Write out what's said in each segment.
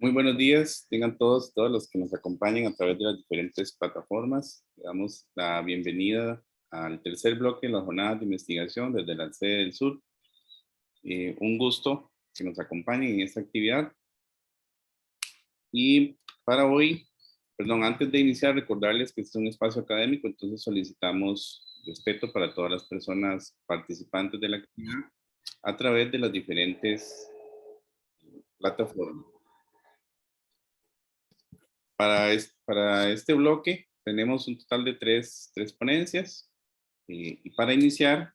Muy buenos días, tengan todos los que nos acompañan a través de las diferentes plataformas. Le damos la bienvenida al tercer bloque de las jornadas de investigación desde la sede del sur. Un gusto que nos acompañen en esta actividad. Y para hoy, antes de iniciar, recordarles que este es un espacio académico, entonces solicitamos respeto para todas las personas participantes de la actividad a través de las diferentes plataformas. Para este bloque tenemos un total de tres ponencias y para iniciar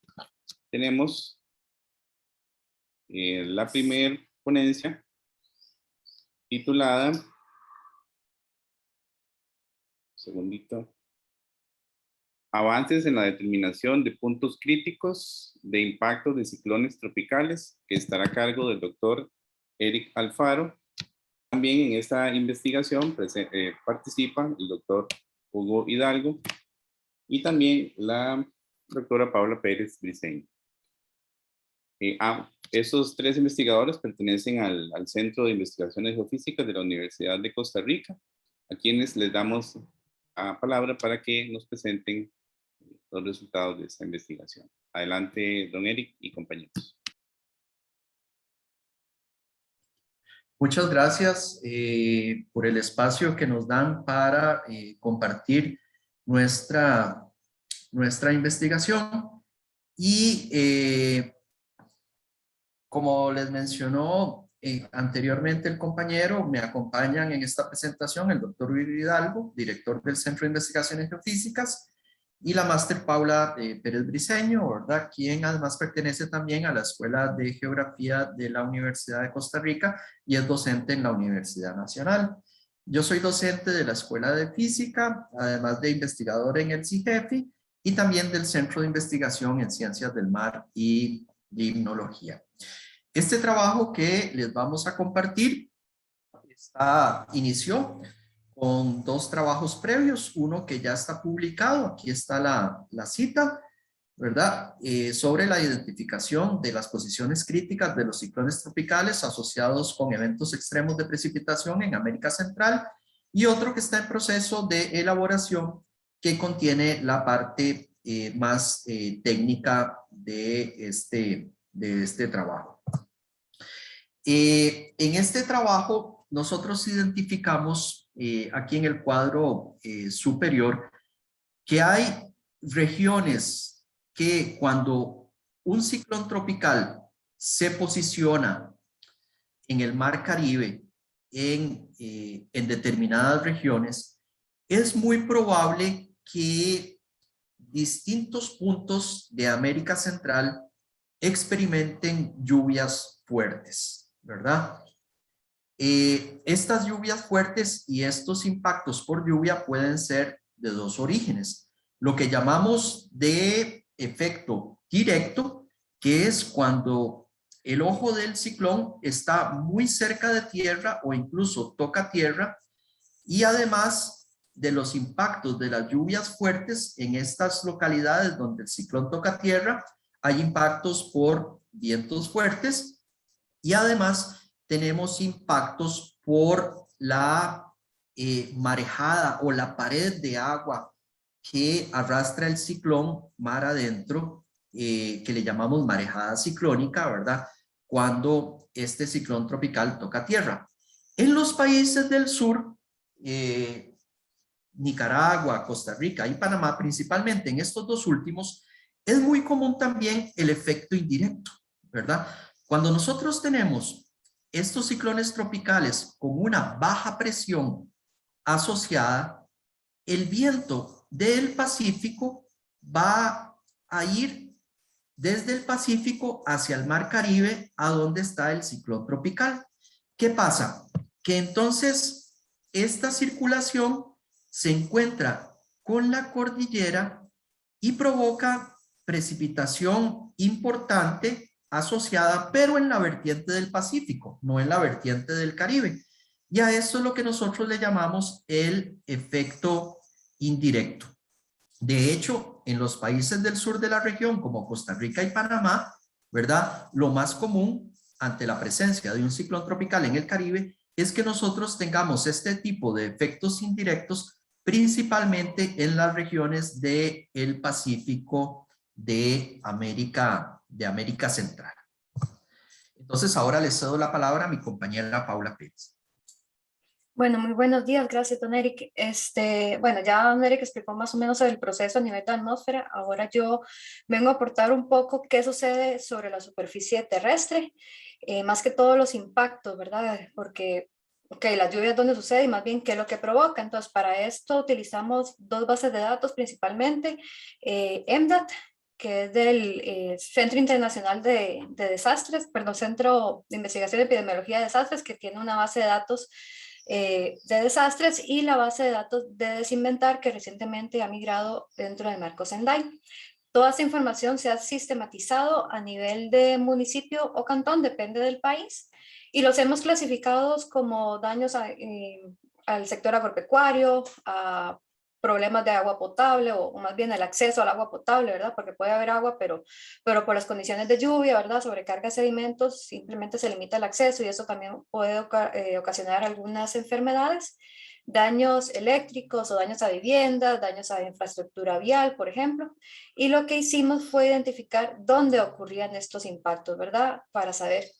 tenemos la primera ponencia titulada, Avances en la determinación de puntos críticos de impacto de ciclones tropicales, que estará a cargo del doctor Eric Alfaro. También en esta investigación participa el doctor Hugo Hidalgo y también la doctora Paula Pérez Briceño. Esos tres investigadores pertenecen al Centro de Investigaciones Geofísicas de la Universidad de Costa Rica, a quienes les damos la palabra para que nos presenten los resultados de esta investigación. Adelante, don Eric y compañeros. Muchas gracias por el espacio que nos dan para compartir nuestra investigación. Y como les mencionó anteriormente el compañero, me acompañan en esta presentación el doctor Hugo Hidalgo, director del Centro de Investigaciones Geofísicas, y la máster Paula Pérez Briceño, ¿verdad? Quien además pertenece también a la Escuela de Geografía de la Universidad de Costa Rica y es docente en la Universidad Nacional. Yo soy docente de la Escuela de Física, además de investigador en el CIGEFI y también del Centro de Investigación en Ciencias del Mar y Limnología. Este trabajo que les vamos a compartir inició con dos trabajos previos, uno que ya está publicado, aquí está la cita, ¿verdad? Sobre la identificación de las posiciones críticas de los ciclones tropicales asociados con eventos extremos de precipitación en América Central, y otro que está en proceso de elaboración que contiene la parte más técnica de este trabajo. En este trabajo nosotros identificamos aquí en el cuadro superior que hay regiones que cuando un ciclón tropical se posiciona en el Mar Caribe en determinadas regiones, es muy probable que distintos puntos de América Central experimenten lluvias fuertes, ¿verdad? Estas lluvias fuertes y estos impactos por lluvia pueden ser de dos orígenes. Lo que llamamos de efecto directo, que es cuando el ojo del ciclón está muy cerca de tierra o incluso toca tierra, y además de los impactos de las lluvias fuertes en estas localidades donde el ciclón toca tierra, hay impactos por vientos fuertes y además tenemos impactos por la marejada o la pared de agua que arrastra el ciclón mar adentro, que le llamamos marejada ciclónica, ¿verdad? Cuando este ciclón tropical toca tierra. En los países del sur, Nicaragua, Costa Rica y Panamá, principalmente en estos dos últimos, es muy común también el efecto indirecto, ¿verdad? Cuando nosotros tenemos estos ciclones tropicales con una baja presión asociada, el viento del Pacífico va a ir desde el Pacífico hacia el Mar Caribe, a donde está el ciclón tropical. ¿Qué pasa? Que entonces esta circulación se encuentra con la cordillera y provoca precipitación importante asociada, pero en la vertiente del Pacífico, no en la vertiente del Caribe. Y a esto es lo que nosotros le llamamos el efecto indirecto. De hecho, en los países del sur de la región, como Costa Rica y Panamá, ¿verdad? Lo más común ante la presencia de un ciclón tropical en el Caribe es que nosotros tengamos este tipo de efectos indirectos principalmente en las regiones del Pacífico de América Central. Entonces ahora le cedo la palabra a mi compañera Paula Pérez. Bueno, muy buenos días, gracias, don Eric. Bueno, ya don Eric explicó más o menos el proceso a nivel de atmósfera. Ahora yo vengo a aportar un poco qué sucede sobre la superficie terrestre, más que todos los impactos, ¿verdad? Porque, ok, las lluvias dónde sucede y más bien qué es lo que provoca. Entonces, para esto utilizamos dos bases de datos principalmente, EMDAT, que es del Centro Internacional de Desastres, perdón, Centro de Investigación de Epidemiología de Desastres, que tiene una base de datos de desastres, y la base de datos de Desinventar, que recientemente ha migrado dentro del marco Sendai. Toda esta información se ha sistematizado a nivel de municipio o cantón, depende del país, y los hemos clasificado como daños al sector agropecuario, a problemas de agua potable, o más bien el acceso al agua potable, ¿verdad? Porque puede haber agua, pero por las condiciones de lluvia, ¿verdad? Sobrecarga de sedimentos, simplemente se limita el acceso, y eso también puede ocasionar algunas enfermedades, daños eléctricos o daños a viviendas, daños a infraestructura vial, por ejemplo. Y lo que hicimos fue identificar dónde ocurrían estos impactos, ¿verdad? Para saber,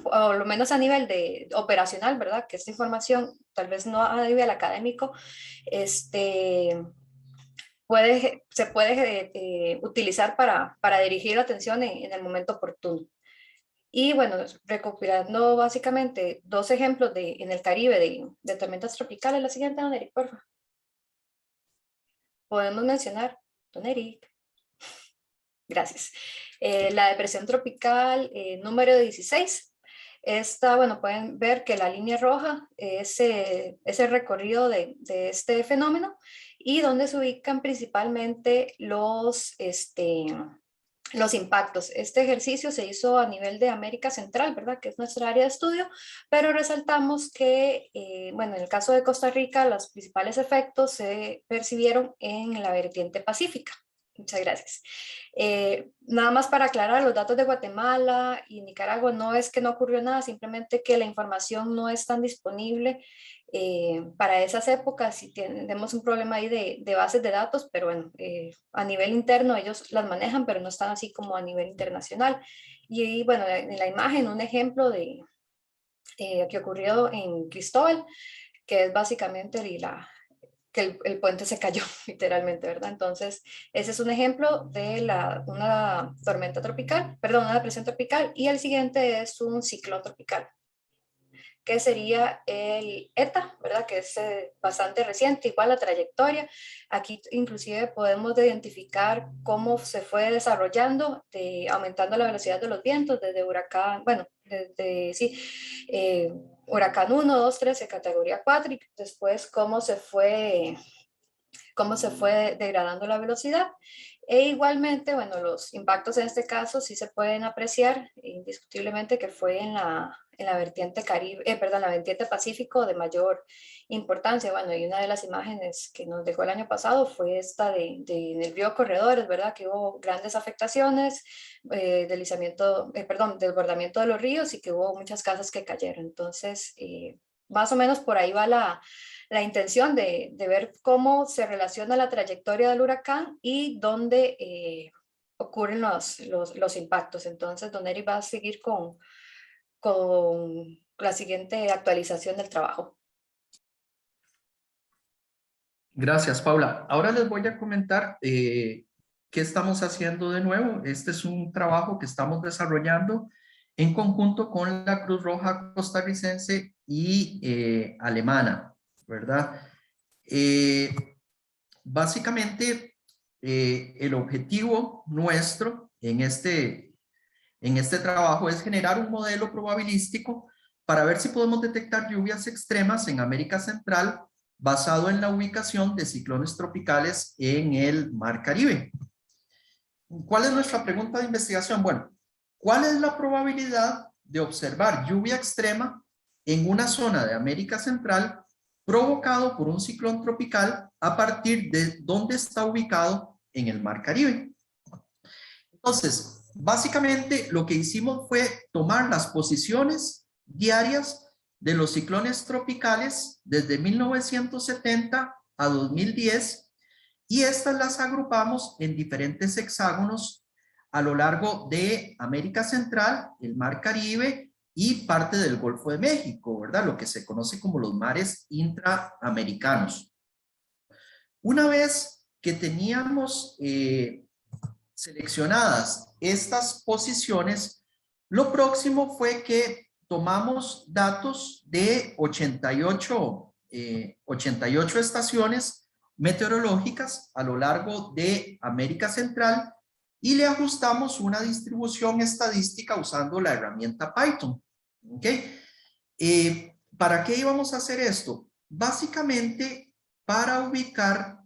o lo menos a nivel de operacional, ¿verdad? Que esta información, tal vez no a nivel académico, se puede utilizar para dirigir la atención en el momento oportuno. Y bueno, recopilando básicamente dos ejemplos en el Caribe de tormentas tropicales. La siguiente, don Eric, por favor. Podemos mencionar, don Eric. Gracias. La depresión tropical número 16. Esta, bueno, pueden ver que la línea roja es el recorrido de este fenómeno, y donde se ubican principalmente los impactos. Este ejercicio se hizo a nivel de América Central, ¿verdad? Que es nuestra área de estudio, pero resaltamos que, bueno, en el caso de Costa Rica, los principales efectos se percibieron en la vertiente pacífica. Muchas gracias. Nada más para aclarar, los datos de Guatemala y Nicaragua no es que no ocurrió nada, simplemente que la información no es tan disponible para esas épocas, si tenemos un problema ahí de bases de datos, pero bueno, a nivel interno ellos las manejan, pero no están así como a nivel internacional. Y bueno, en la imagen un ejemplo de que ocurrió en Cristóbal, que es básicamente que el puente se cayó literalmente, ¿verdad? Entonces, ese es un ejemplo de una tormenta tropical, perdón, una depresión tropical, y el siguiente es un ciclón tropical, que sería el ETA, ¿verdad? Que es bastante reciente, igual la trayectoria. Aquí inclusive podemos identificar cómo se fue desarrollando, aumentando la velocidad de los vientos desde huracán, bueno, huracán 1, 2, 3 de categoría 4, y después cómo se fue degradando la velocidad. E igualmente, bueno, los impactos en este caso sí se pueden apreciar indiscutiblemente, que fue en la vertiente la vertiente Pacífico de mayor importancia. Bueno, y una de las imágenes que nos dejó el año pasado fue esta en el río Corredores, ¿verdad? Que hubo grandes afectaciones, desbordamiento de los ríos, y que hubo muchas casas que cayeron. Entonces, más o menos por ahí va la intención de ver cómo se relaciona la trayectoria del huracán y dónde ocurren los impactos. Entonces, don Eric va a seguir con la siguiente actualización del trabajo. Gracias, Paula. Ahora les voy a comentar qué estamos haciendo de nuevo. Este es un trabajo que estamos desarrollando en conjunto con la Cruz Roja costarricense y alemana, ¿verdad? Básicamente, el objetivo nuestro en este trabajo es generar un modelo probabilístico para ver si podemos detectar lluvias extremas en América Central basado en la ubicación de ciclones tropicales en el Mar Caribe. ¿Cuál es nuestra pregunta de investigación? Bueno, ¿cuál es la probabilidad de observar lluvia extrema en una zona de América Central provocado por un ciclón tropical a partir de donde está ubicado en el Mar Caribe? Entonces, básicamente lo que hicimos fue tomar las posiciones diarias de los ciclones tropicales desde 1970 a 2010 y estas las agrupamos en diferentes hexágonos a lo largo de América Central, el Mar Caribe y parte del Golfo de México, ¿verdad? Lo que se conoce como los mares intraamericanos. Una vez que teníamos seleccionadas estas posiciones, lo próximo fue que tomamos datos de 88 estaciones meteorológicas a lo largo de América Central y le ajustamos una distribución estadística usando la herramienta Python. ¿Ok? ¿Para qué íbamos a hacer esto? Básicamente para ubicar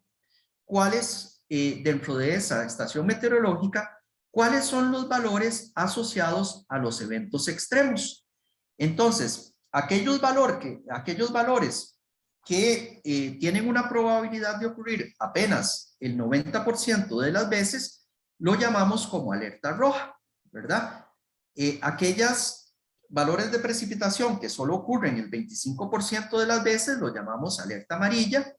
cuáles, dentro de esa estación meteorológica, cuáles son los valores asociados a los eventos extremos. Entonces, aquellos valores que tienen una probabilidad de ocurrir apenas el 90% de las veces, lo llamamos como alerta roja, ¿verdad? Aquellos valores de precipitación que solo ocurren el 25% de las veces, lo llamamos alerta amarilla,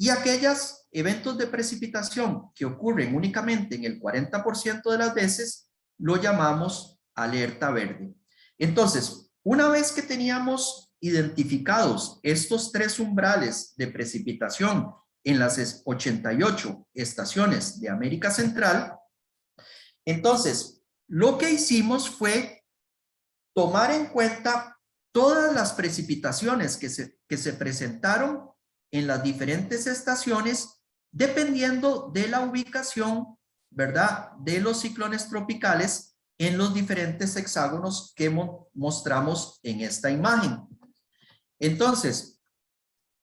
y aquellos eventos de precipitación que ocurren únicamente en el 40% de las veces, lo llamamos alerta verde. Entonces, una vez que teníamos identificados estos tres umbrales de precipitación en las 88 estaciones de América Central, entonces lo que hicimos fue tomar en cuenta todas las precipitaciones que se presentaron en las diferentes estaciones dependiendo de la ubicación, ¿verdad?, de los ciclones tropicales en los diferentes hexágonos que mostramos en esta imagen. Entonces,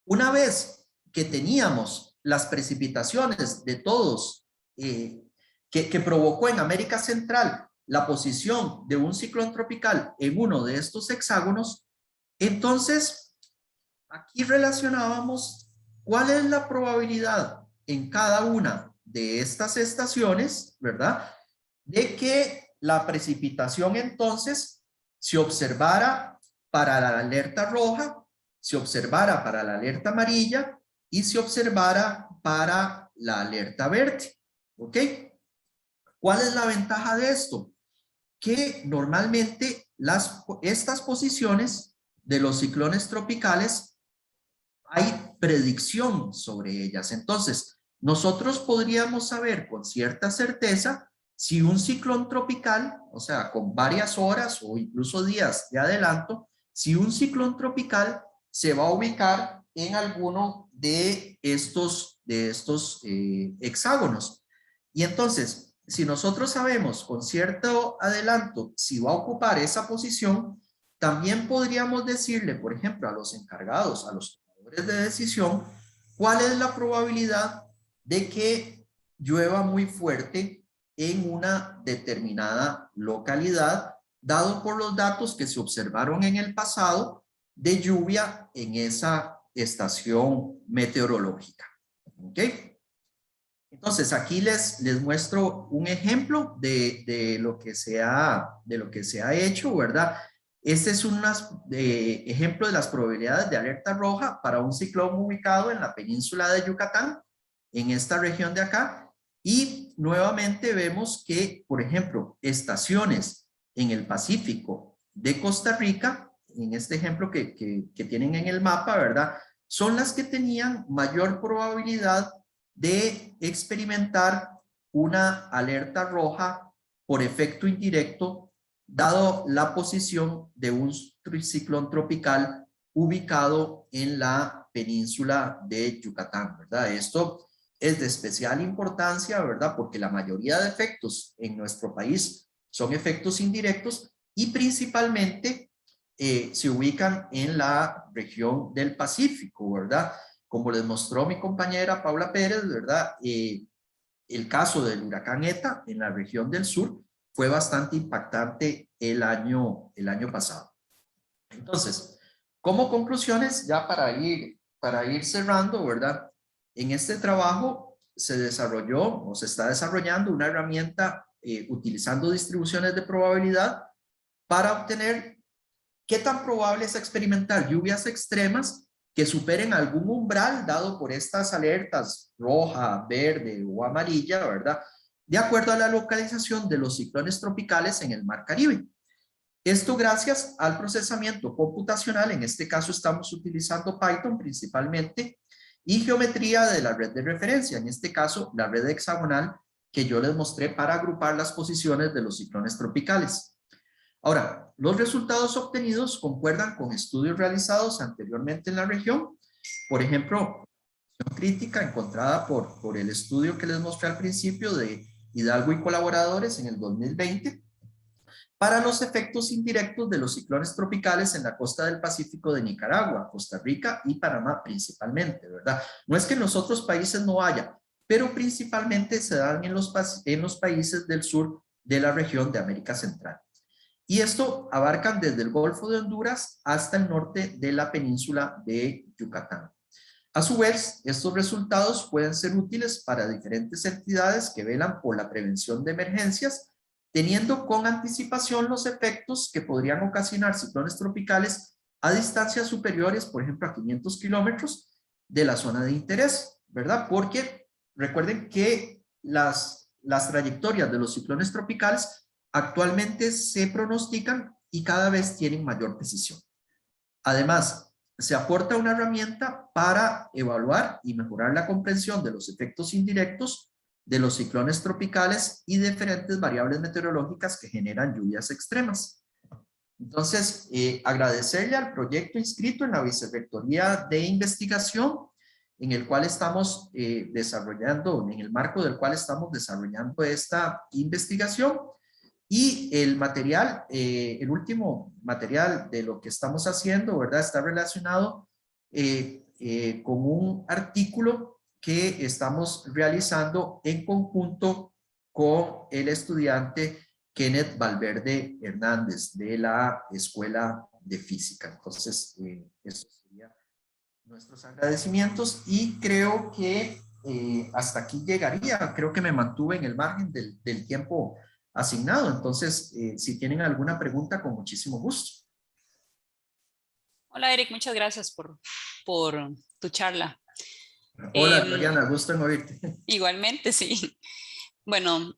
una vez que teníamos las precipitaciones de todos que provocó en América Central la posición de un ciclón tropical en uno de estos hexágonos, entonces aquí relacionábamos cuál es la probabilidad en cada una de estas estaciones, ¿verdad?, de que la precipitación entonces se observara para la alerta roja, se observara para la alerta amarilla y se observara para la alerta verde. ¿Ok? ¿Cuál es la ventaja de esto? Que normalmente estas posiciones de los ciclones tropicales hay predicción sobre ellas. Entonces, nosotros podríamos saber con cierta certeza si un ciclón tropical, o sea, con varias horas o incluso días de adelanto, si un ciclón tropical se va a ubicar en alguno de estos hexágonos. Y entonces, si nosotros sabemos con cierto adelanto si va a ocupar esa posición, también podríamos decirle, por ejemplo, a los encargados, a los tomadores de decisión, cuál es la probabilidad de que llueva muy fuerte en una determinada localidad, dado por los datos que se observaron en el pasado de lluvia en esa estación meteorológica. ¿Ok? Entonces, aquí les muestro un ejemplo de lo que se ha hecho, ¿verdad? Este es un ejemplo de las probabilidades de alerta roja para un ciclón ubicado en la península de Yucatán, en esta región de acá. Y nuevamente vemos que, por ejemplo, estaciones en el Pacífico de Costa Rica, en este ejemplo que tienen en el mapa, ¿verdad?, son las que tenían mayor probabilidad de experimentar una alerta roja por efecto indirecto, dado la posición de un ciclón tropical ubicado en la península de Yucatán, ¿verdad? Esto es de especial importancia, ¿verdad?, porque la mayoría de efectos en nuestro país son efectos indirectos y principalmente se ubican en la región del Pacífico, ¿verdad? Como les mostró mi compañera Paula Pérez, ¿verdad? El caso del huracán ETA en la región del sur fue bastante impactante el año pasado. Entonces, como conclusiones, ya para ir cerrando, ¿verdad? En este trabajo se desarrolló o se está desarrollando una herramienta utilizando distribuciones de probabilidad para obtener ¿qué tan probable es experimentar lluvias extremas que superen algún umbral dado por estas alertas roja, verde o amarilla, ¿verdad? De acuerdo a la localización de los ciclones tropicales en el Mar Caribe. Esto gracias al procesamiento computacional, en este caso estamos utilizando Python principalmente, y geometría de la red de referencia, en este caso la red hexagonal que yo les mostré para agrupar las posiciones de los ciclones tropicales. Ahora, los resultados obtenidos concuerdan con estudios realizados anteriormente en la región. Por ejemplo, crítica encontrada por el estudio que les mostré al principio de Hidalgo y colaboradores en el 2020 para los efectos indirectos de los ciclones tropicales en la costa del Pacífico de Nicaragua, Costa Rica y Panamá principalmente, ¿verdad? No es que en los otros países no haya, pero principalmente se dan en los países del sur de la región de América Central. Y esto abarcan desde el Golfo de Honduras hasta el norte de la península de Yucatán. A su vez, estos resultados pueden ser útiles para diferentes entidades que velan por la prevención de emergencias, teniendo con anticipación los efectos que podrían ocasionar ciclones tropicales a distancias superiores, por ejemplo, a 500 kilómetros de la zona de interés, ¿verdad? Porque recuerden que las trayectorias de los ciclones tropicales actualmente se pronostican y cada vez tienen mayor precisión. Además, se aporta una herramienta para evaluar y mejorar la comprensión de los efectos indirectos de los ciclones tropicales y diferentes variables meteorológicas que generan lluvias extremas. Entonces, agradecerle al proyecto inscrito en la Vicerrectoría de Investigación, en el cual estamos desarrollando, en el marco del cual estamos desarrollando esta investigación. Y el material, el último material de lo que estamos haciendo, ¿verdad? Está relacionado con un artículo que estamos realizando en conjunto con el estudiante Kenneth Valverde Hernández de la Escuela de Física. Entonces, eso sería nuestros agradecimientos y creo que hasta aquí llegaría. Creo que me mantuve en el margen del tiempo asignado. Entonces, si tienen alguna pregunta, con muchísimo gusto. Hola, Eric, muchas gracias por tu charla. Hola, Gloriana, gusto en oírte. Igualmente, sí. Bueno,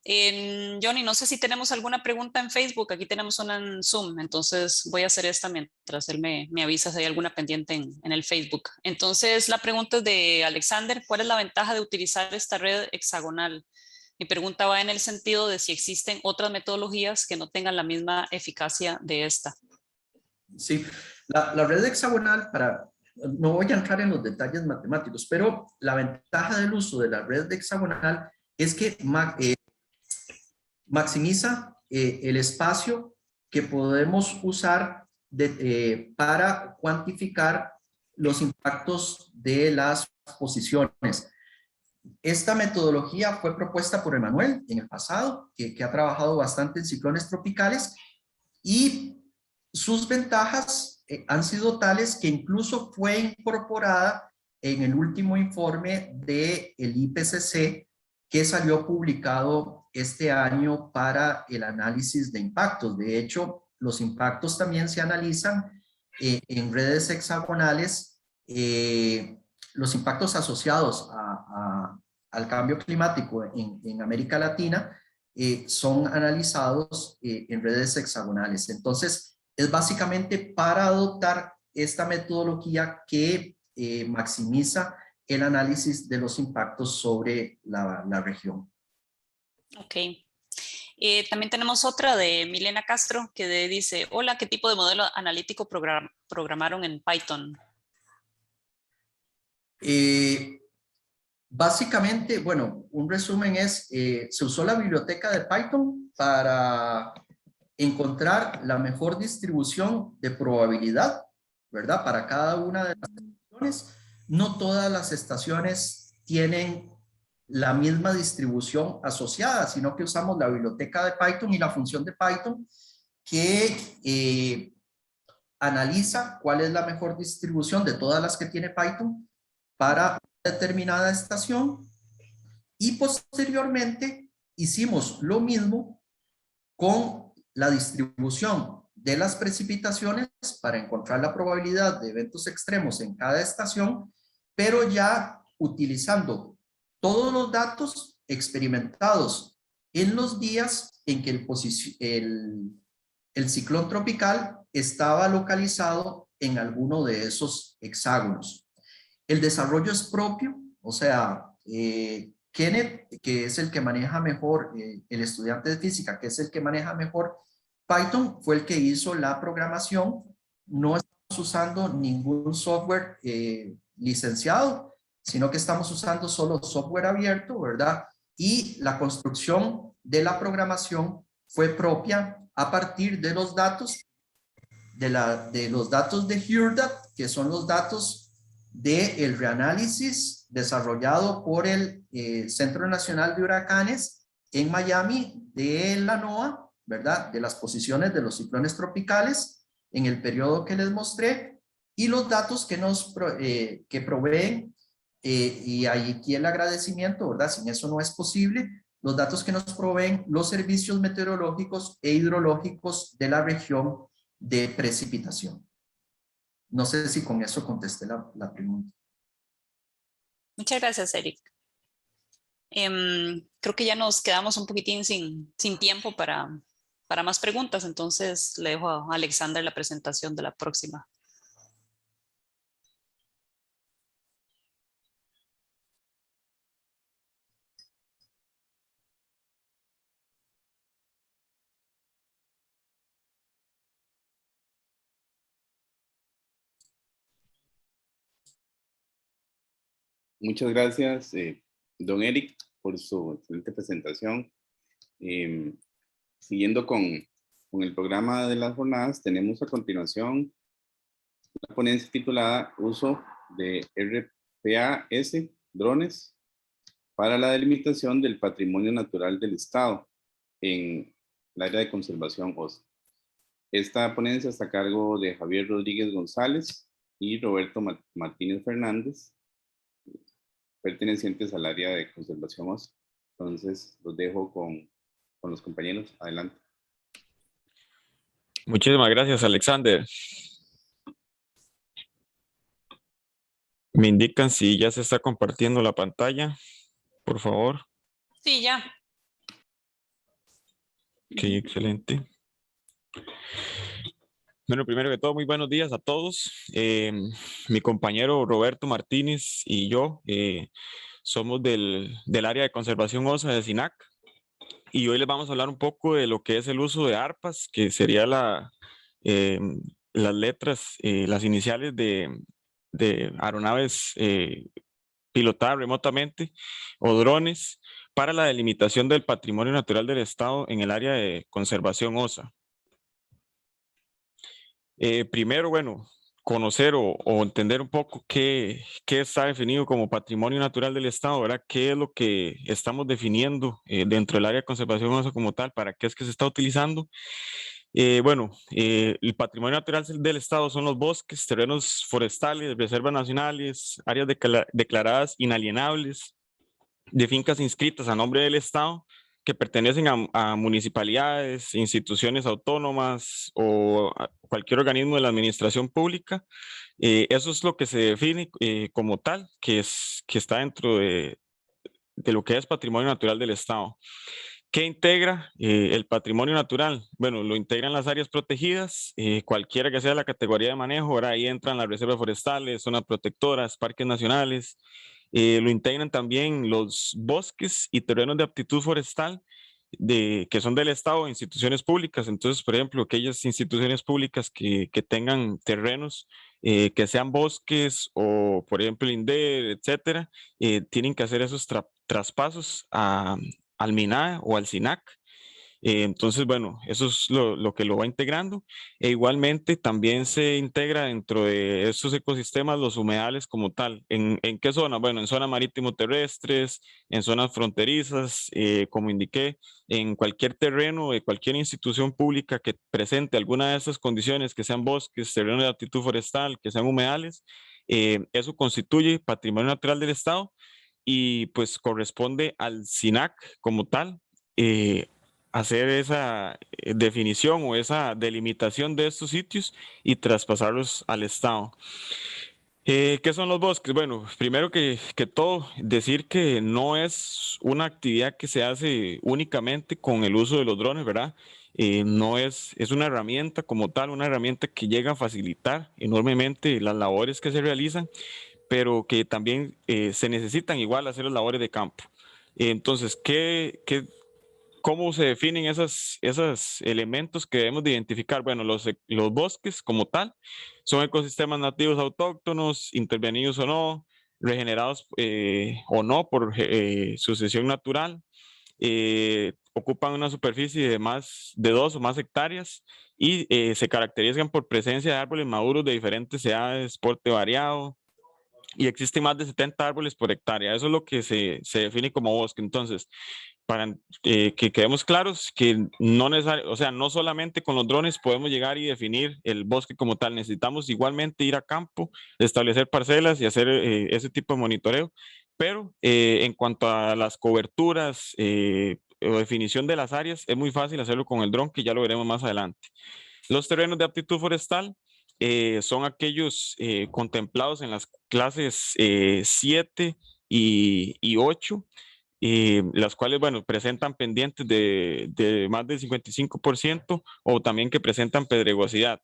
Johnny, no sé si tenemos alguna pregunta en Facebook. Aquí tenemos una en Zoom, entonces voy a hacer esta mientras él me avisa si hay alguna pendiente en el Facebook. Entonces, la pregunta es de Alexander. ¿Cuál es la ventaja de utilizar esta red hexagonal? Mi pregunta va en el sentido de si existen otras metodologías que no tengan la misma eficacia de esta. Sí, la red hexagonal, no voy a entrar en los detalles matemáticos, pero la ventaja del uso de la red hexagonal es que maximiza el espacio que podemos usar para cuantificar los impactos de las posiciones. Esta metodología fue propuesta por Emanuel en el pasado, que ha trabajado bastante en ciclones tropicales, y sus ventajas han sido tales que incluso fue incorporada en el último informe del IPCC que salió publicado este año para el análisis de impactos. De hecho, los impactos también se analizan en redes hexagonales, los impactos asociados al cambio climático en América Latina son analizados en redes hexagonales. Entonces, es básicamente para adoptar esta metodología que maximiza el análisis de los impactos sobre la región. Ok. También tenemos otra de Milena Castro que dice, hola, ¿qué tipo de modelo analítico programaron en Python? Básicamente, bueno, un resumen es, se usó la biblioteca de Python para encontrar la mejor distribución de probabilidad, ¿verdad? Para cada una de las estaciones. No todas las estaciones tienen la misma distribución asociada, sino que usamos la biblioteca de Python y la función de Python que analiza cuál es la mejor distribución de todas las que tiene Python para determinada estación, y posteriormente hicimos lo mismo con la distribución de las precipitaciones para encontrar la probabilidad de eventos extremos en cada estación, pero ya utilizando todos los datos experimentados en los días en que el ciclón tropical estaba localizado en alguno de esos hexágonos. El desarrollo es propio, o sea, Kenneth, que es el que maneja mejor, el estudiante de física, que es el que maneja mejor Python, fue el que hizo la programación. No estamos usando ningún software licenciado, sino que estamos usando solo software abierto, ¿verdad? Y la construcción de la programación fue propia a partir de los datos de los datos de HURDAT, que son los datos del reanálisis desarrollado por el Centro Nacional de Huracanes en Miami de la NOAA, ¿verdad? De las posiciones de los ciclones tropicales en el periodo que les mostré, y los datos que proveen, y aquí el agradecimiento, ¿verdad? Sin eso no es posible, los datos que nos proveen los servicios meteorológicos e hidrológicos de la región de precipitación. No sé si con eso contesté la pregunta. Muchas gracias, Eric. Creo que ya nos quedamos un poquitín sin tiempo para más preguntas, entonces le dejo a Alexander la presentación de la próxima. Muchas gracias, don Eric, por su excelente presentación. Siguiendo con el programa de las jornadas, tenemos a continuación la ponencia titulada Uso de RPAS, drones, para la delimitación del patrimonio natural del Estado en el área de conservación OSA. Esta ponencia está a cargo de Javier Rodríguez González y Roberto Martínez Fernández, pertenecientes al área de conservación OSA. Entonces, los dejo con los compañeros. Adelante. Muchísimas gracias, Alexander. Me indican si ya se está compartiendo la pantalla, por favor. Sí, ya. Ok, excelente. Bueno, primero que todo, muy buenos días a todos. Mi compañero Roberto Martínez y yo somos del área de conservación OSA de SINAC, y hoy les vamos a hablar un poco de lo que es el uso de ARPAS, que sería las letras, las iniciales de aeronaves pilotadas remotamente o drones para la delimitación del patrimonio natural del Estado en el área de conservación OSA. Primero, bueno, conocer o entender un poco qué está definido como patrimonio natural del Estado, ¿verdad? ¿Qué es lo que estamos definiendo dentro del área de conservación OSA como tal? ¿Para qué es que se está utilizando? El patrimonio natural del Estado son los bosques, terrenos forestales, reservas nacionales, áreas declaradas inalienables, de fincas inscritas a nombre del Estado que pertenecen a municipalidades, instituciones autónomas o a cualquier organismo de la administración pública. Eso es lo que se define como tal, que está dentro de lo que es patrimonio natural del Estado. ¿Qué integra el patrimonio natural? Bueno, lo integran las áreas protegidas, cualquiera que sea la categoría de manejo. Ahora ahí entran las reservas forestales, zonas protectoras, parques nacionales. Lo integran también los bosques y terrenos de aptitud forestal que son del Estado o instituciones públicas. Entonces, por ejemplo, aquellas instituciones públicas que tengan terrenos que sean bosques o, por ejemplo, el INDER, etcétera, tienen que hacer esos traspasos al MINAE o al SINAC. Entonces, bueno, eso es lo que lo va integrando. E igualmente también se integra dentro de estos ecosistemas los humedales como tal. ¿En qué zona? Bueno, en zonas marítimo-terrestres, en zonas fronterizas, como indiqué, en cualquier terreno de cualquier institución pública que presente alguna de esas condiciones, que sean bosques, terrenos de aptitud forestal, que sean humedales, eso constituye patrimonio natural del Estado y pues corresponde al SINAC como tal hacer esa definición o esa delimitación de estos sitios y traspasarlos al Estado. ¿Qué son los bosques? Bueno, primero que todo, decir que no es una actividad que se hace únicamente con el uso de los drones, ¿verdad? No es una herramienta como tal, una herramienta que llega a facilitar enormemente las labores que se realizan, pero que también se necesitan igual hacer las labores de campo. Entonces, ¿cómo se definen esos elementos que debemos de identificar? Bueno, los bosques como tal son ecosistemas nativos autóctonos, intervenidos o no, regenerados o no por sucesión natural, ocupan una superficie de más de 2 o más hectáreas y se caracterizan por presencia de árboles maduros de diferentes edades, porte variado, y existen más de 70 árboles por hectárea. Eso es lo que se define como bosque. Entonces, para que quedemos claros que no o sea, no solamente con los drones podemos llegar y definir el bosque como tal, necesitamos igualmente ir a campo, establecer parcelas y hacer ese tipo de monitoreo, pero en cuanto a las coberturas o definición de las áreas, es muy fácil hacerlo con el dron, que ya lo veremos más adelante. Los terrenos de aptitud forestal son aquellos contemplados en las clases 7 y 8, las cuales, bueno, presentan pendientes de más del 55% o también que presentan pedregosidad.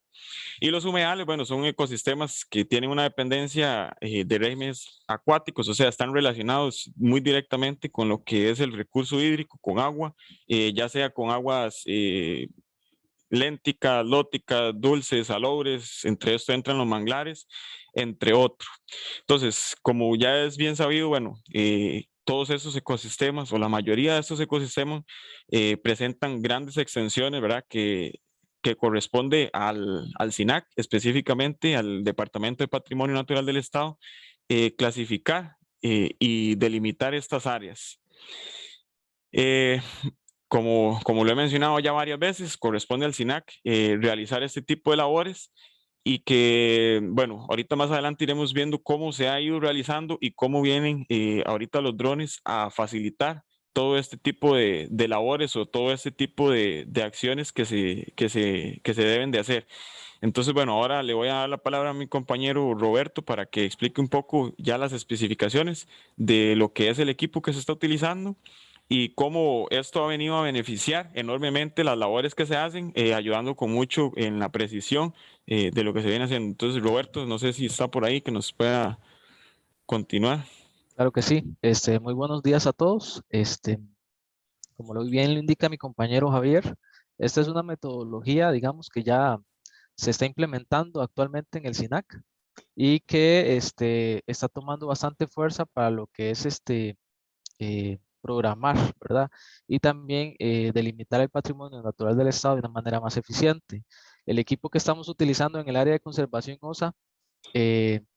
Y los humedales, bueno, son ecosistemas que tienen una dependencia de regímenes acuáticos, o sea, están relacionados muy directamente con lo que es el recurso hídrico, con agua, ya sea con aguas lénticas, lóticas, dulces, salobres, entre esto entran los manglares, entre otros. Entonces, como ya es bien sabido, bueno, todos esos ecosistemas o la mayoría de estos ecosistemas presentan grandes extensiones, ¿verdad? Que corresponde al SINAC, específicamente al Departamento de Patrimonio Natural del Estado, clasificar y delimitar estas áreas. Como lo he mencionado ya varias veces, corresponde al SINAC realizar este tipo de labores y que, bueno, ahorita más adelante iremos viendo cómo se ha ido realizando y cómo vienen ahorita los drones a facilitar todo este tipo de labores o todo este tipo de acciones que se deben de hacer. Entonces, bueno, ahora le voy a dar la palabra a mi compañero Roberto para que explique un poco ya las especificaciones de lo que es el equipo que se está utilizando y cómo esto ha venido a beneficiar enormemente las labores que se hacen, ayudando con mucho en la precisión de lo que se viene haciendo. Entonces, Roberto, no sé si está por ahí que nos pueda continuar. Claro que sí. Muy buenos días a todos. Como bien lo indica mi compañero Javier, esta es una metodología, digamos, que ya se está implementando actualmente en el SINAC y que está tomando bastante fuerza para lo que es programar, ¿verdad? Y también delimitar el patrimonio natural del Estado de una manera más eficiente. El equipo que estamos utilizando en el área de conservación OSA,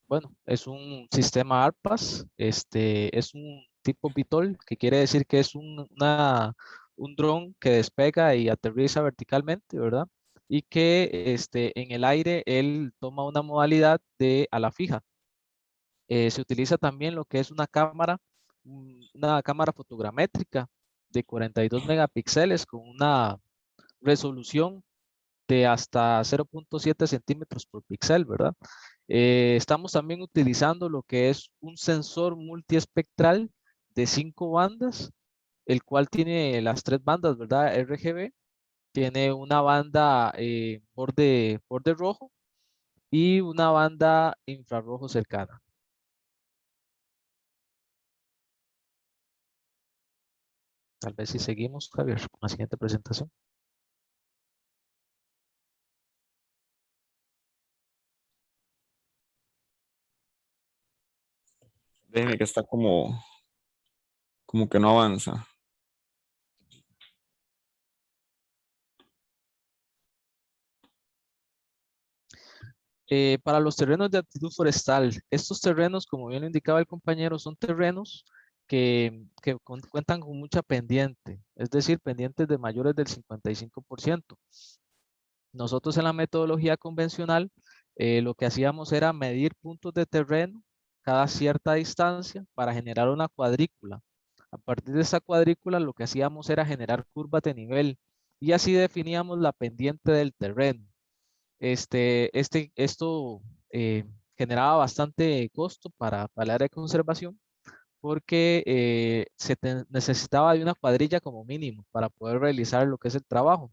bueno, es un sistema ARPAS, es un tipo VTOL, que quiere decir que es un dron que despega y aterriza verticalmente, ¿verdad? Y que en el aire él toma una modalidad de ala fija. Se utiliza también lo que es una cámara fotogramétrica de 42 megapíxeles con una resolución de hasta 0.7 centímetros por píxel, ¿verdad? Estamos también utilizando lo que es un sensor multiespectral de 5 bandas, el cual tiene las 3 bandas, ¿verdad? RGB, tiene una banda borde rojo y una banda infrarrojo cercana. Tal vez si seguimos, Javier, con la siguiente presentación. Déjeme que está como que no avanza. Para los terrenos de aptitud forestal, estos terrenos, como bien lo indicaba el compañero, son terrenos que cuentan con mucha pendiente, es decir, pendientes de mayores del 55%. Nosotros en la metodología convencional, lo que hacíamos era medir puntos de terreno cada cierta distancia para generar una cuadrícula. A partir de esta cuadrícula lo que hacíamos era generar curvas de nivel y así definíamos la pendiente del terreno. Esto generaba bastante costo para el área de conservación porque necesitaba de una cuadrilla como mínimo para poder realizar lo que es el trabajo.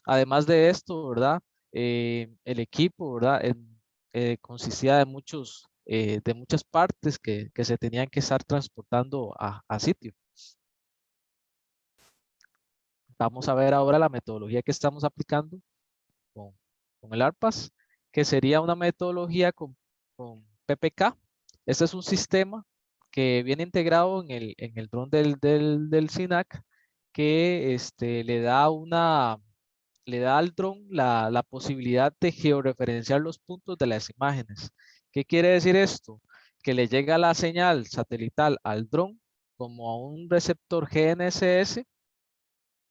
Además de esto, ¿verdad? El equipo, ¿verdad? Consistía de muchas partes que se tenían que estar transportando a sitio. Vamos a ver ahora la metodología que estamos aplicando con el ARPAS, que sería una metodología con PPK. Este es un sistema que viene integrado en el dron del SINAC, que le da al dron la posibilidad de georreferenciar los puntos de las imágenes. ¿Qué quiere decir esto? Que le llega la señal satelital al dron como a un receptor GNSS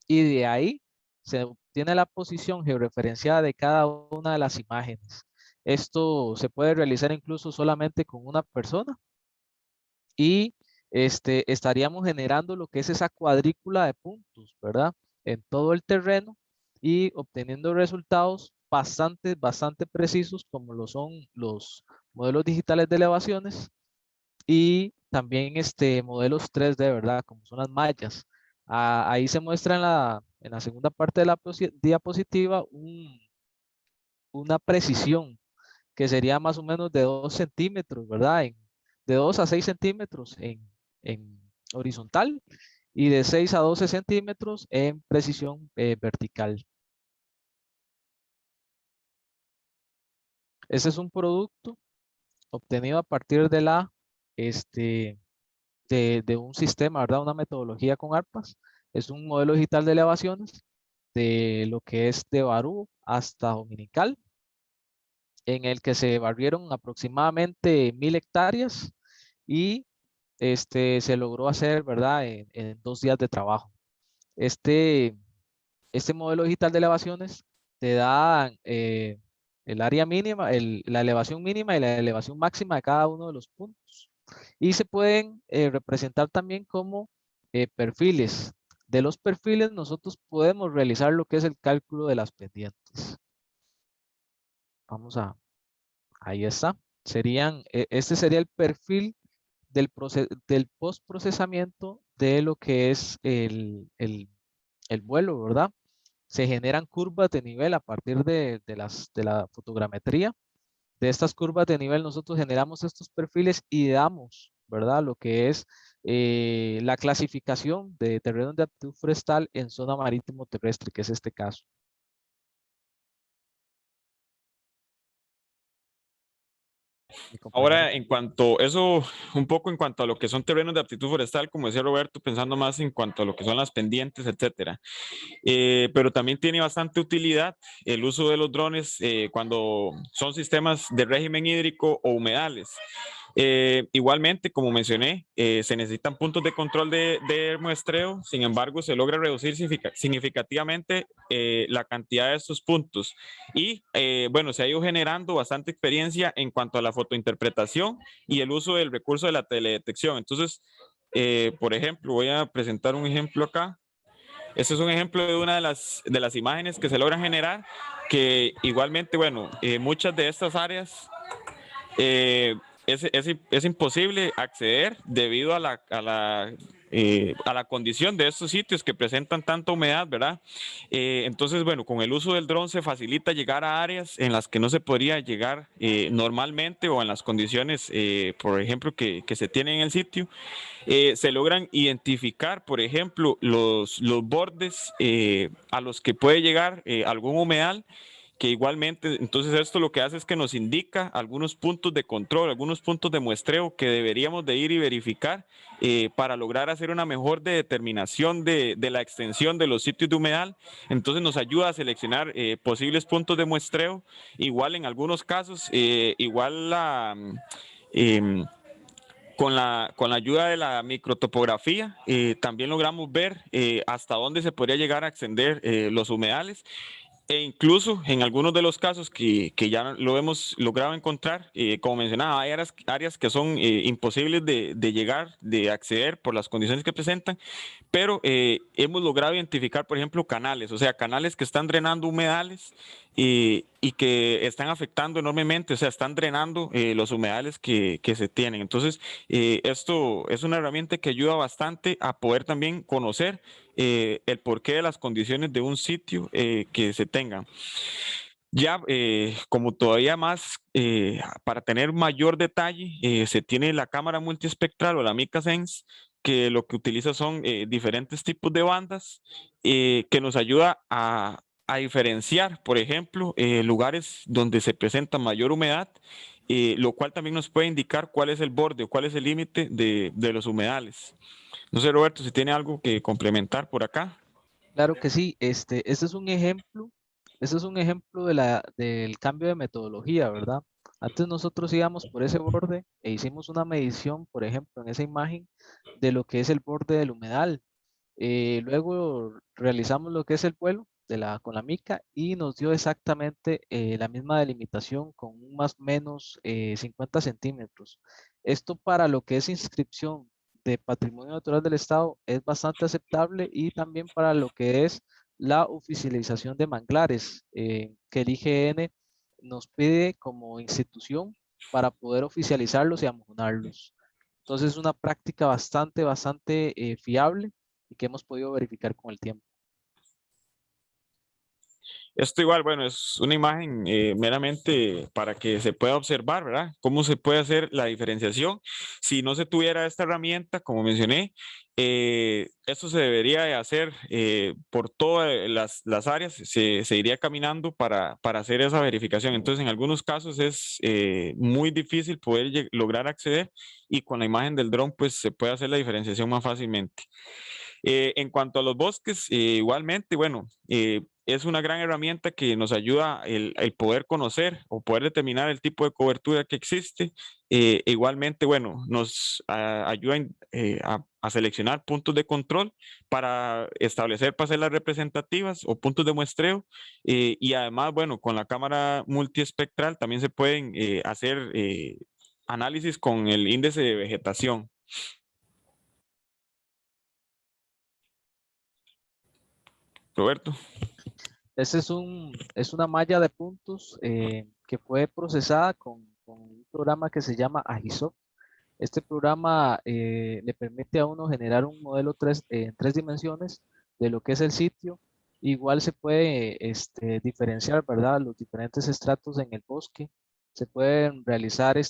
y de ahí se obtiene la posición georreferenciada de cada una de las imágenes. Esto se puede realizar incluso solamente con una persona y estaríamos generando lo que es esa cuadrícula de puntos, ¿verdad? En todo el terreno y obteniendo resultados bastante precisos como lo son los modelos digitales de elevaciones y también modelos 3D, ¿verdad? Como son las mallas. Ahí se muestra en la segunda parte de la diapositiva una precisión que sería más o menos de 2 centímetros, ¿verdad? De 2 a 6 centímetros en horizontal y de 6 a 12 centímetros en precisión vertical. Ese es un producto obtenido a partir de de un sistema, ¿verdad? Una metodología con ARPAS. Es un modelo digital de elevaciones de lo que es de Barú hasta Dominical, en el que se barrieron aproximadamente 1000 hectáreas y se logró hacer, ¿verdad? En 2 días de trabajo. Este modelo digital de elevaciones te da el área mínima, la elevación mínima y la elevación máxima de cada uno de los puntos. Y se pueden representar también como perfiles. De los perfiles nosotros podemos realizar lo que es el cálculo de las pendientes. Ahí está. Este sería el perfil del postprocesamiento de lo que es el vuelo, ¿verdad? Se generan curvas de nivel a partir de la fotogrametría. De estas curvas de nivel nosotros generamos estos perfiles y damos, ¿verdad? Lo que es la clasificación de terrenos de aptitud forestal en zona marítimo terrestre, que es este caso. Ahora, en cuanto eso, un poco en cuanto a lo que son terrenos de aptitud forestal, como decía Roberto, pensando más en cuanto a lo que son las pendientes, etcétera. Pero también tiene bastante utilidad el uso de los drones cuando son sistemas de régimen hídrico o humedales. Igualmente, como mencioné, se necesitan puntos de control de muestreo, sin embargo, se logra reducir significativamente la cantidad de estos puntos. Y bueno, se ha ido generando bastante experiencia en cuanto a la fotointerpretación y el uso del recurso de la teledetección. Entonces, por ejemplo, voy a presentar un ejemplo acá. Este es un ejemplo de una de las imágenes que se logran generar, que igualmente, bueno, muchas de estas áreas es imposible acceder debido a la condición de estos sitios que presentan tanta humedad, ¿verdad? Entonces, bueno, con el uso del dron se facilita llegar a áreas en las que no se podría llegar normalmente o en las condiciones, por ejemplo, que se tienen en el sitio. Se logran identificar, por ejemplo, los bordes a los que puede llegar algún humedal, que igualmente, entonces esto lo que hace es que nos indica algunos puntos de control, algunos puntos de muestreo que deberíamos de ir y verificar para lograr hacer una mejor determinación de la extensión de los sitios de humedal. Entonces nos ayuda a seleccionar posibles puntos de muestreo. Igual en algunos casos, con la ayuda de la microtopografía, también logramos ver hasta dónde se podría llegar a extender los humedales. E incluso en algunos de los casos que ya lo hemos logrado encontrar, como mencionaba, hay áreas que son imposibles de llegar, de acceder por las condiciones que presentan, pero hemos logrado identificar, por ejemplo, canales, o sea, canales que están drenando humedales y que están afectando enormemente, o sea, están drenando los humedales que se tienen. Entonces, esto es una herramienta que ayuda bastante a poder también conocer el porqué de las condiciones de un sitio que se tengan. Ya como todavía más, para tener mayor detalle, se tiene la cámara multiespectral o la Mica Sense, que lo que utiliza son diferentes tipos de bandas que nos ayuda a diferenciar, por ejemplo, lugares donde se presenta mayor humedad, lo cual también nos puede indicar cuál es el borde o cuál es el límite de los humedales. No sé, Roberto, si tiene algo que complementar por acá. Claro que sí, este es un ejemplo, del cambio de metodología, ¿verdad? Antes nosotros íbamos por ese borde e hicimos una medición, por ejemplo, en esa imagen, de lo que es el borde del humedal. Luego realizamos lo que es el vuelo con la mica y nos dio exactamente la misma delimitación con un más o menos 50 centímetros. Esto para lo que es inscripción de Patrimonio Natural del Estado es bastante aceptable y también para lo que es la oficialización de manglares que el IGN nos pide como institución para poder oficializarlos y amojonarlos. Entonces es una práctica bastante fiable y que hemos podido verificar con el tiempo. Esto igual, bueno, es una imagen meramente para que se pueda observar, ¿verdad? Cómo se puede hacer la diferenciación. Si no se tuviera esta herramienta, como mencioné, esto se debería de hacer por todas las áreas, se iría caminando para hacer esa verificación. Entonces, en algunos casos es muy difícil poder lograr acceder y con la imagen del dron, pues se puede hacer la diferenciación más fácilmente. En cuanto a los bosques, igualmente, bueno, es una gran herramienta que nos ayuda el poder conocer o poder determinar el tipo de cobertura que existe. Igualmente, bueno, nos ayuda a seleccionar puntos de control para establecer parcelas representativas o puntos de muestreo. Y además, bueno, con la cámara multiespectral también se pueden hacer análisis con el índice de vegetación. Roberto. Es una malla de puntos que fue procesada con un programa que se llama Agisoft. Este programa le permite a uno generar un modelo en 3 dimensiones de lo que es el sitio. Igual se puede diferenciar, ¿verdad? Los diferentes estratos en el bosque. Se pueden realizar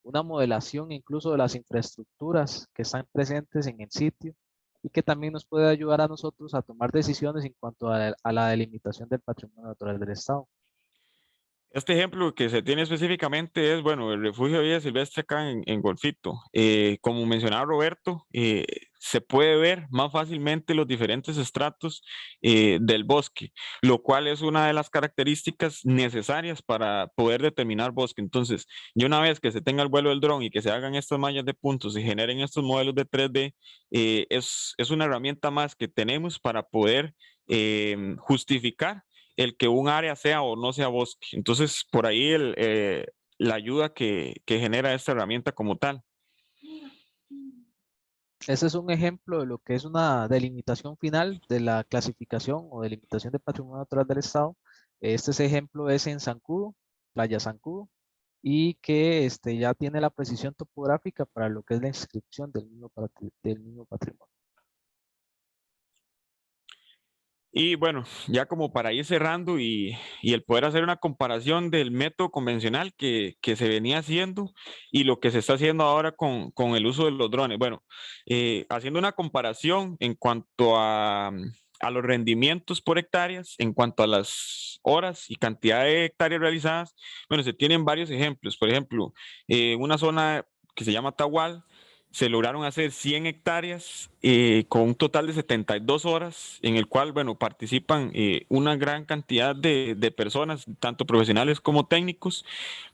una modelación incluso de las infraestructuras que están presentes en el sitio y que también nos puede ayudar a nosotros a tomar decisiones en cuanto a la delimitación del patrimonio natural del Estado. Este ejemplo que se tiene específicamente es, bueno, el refugio de vida silvestre acá en Golfito. Como mencionaba Roberto, se puede ver más fácilmente los diferentes estratos del bosque, lo cual es una de las características necesarias para poder determinar bosque. Entonces, ya una vez que se tenga el vuelo del dron y que se hagan estas mallas de puntos y generen estos modelos de 3D, es una herramienta más que tenemos para poder justificar el que un área sea o no sea bosque. Entonces, por ahí la ayuda que genera esta herramienta como tal. Ese es un ejemplo de lo que es una delimitación final de la clasificación o delimitación de patrimonio natural del Estado. Este ejemplo es en Zancudo, Playa Zancudo, y que ya tiene la precisión topográfica para lo que es la inscripción del mismo patrimonio. Y bueno, ya como para ir cerrando y el poder hacer una comparación del método convencional que se venía haciendo y lo que se está haciendo ahora con el uso de los drones. Bueno, haciendo una comparación en cuanto a los rendimientos por hectáreas, en cuanto a las horas y cantidad de hectáreas realizadas, bueno, se tienen varios ejemplos. Por ejemplo, una zona que se llama Tahual, se lograron hacer 100 hectáreas con un total de 72 horas, en el cual, bueno, participan una gran cantidad de personas, tanto profesionales como técnicos,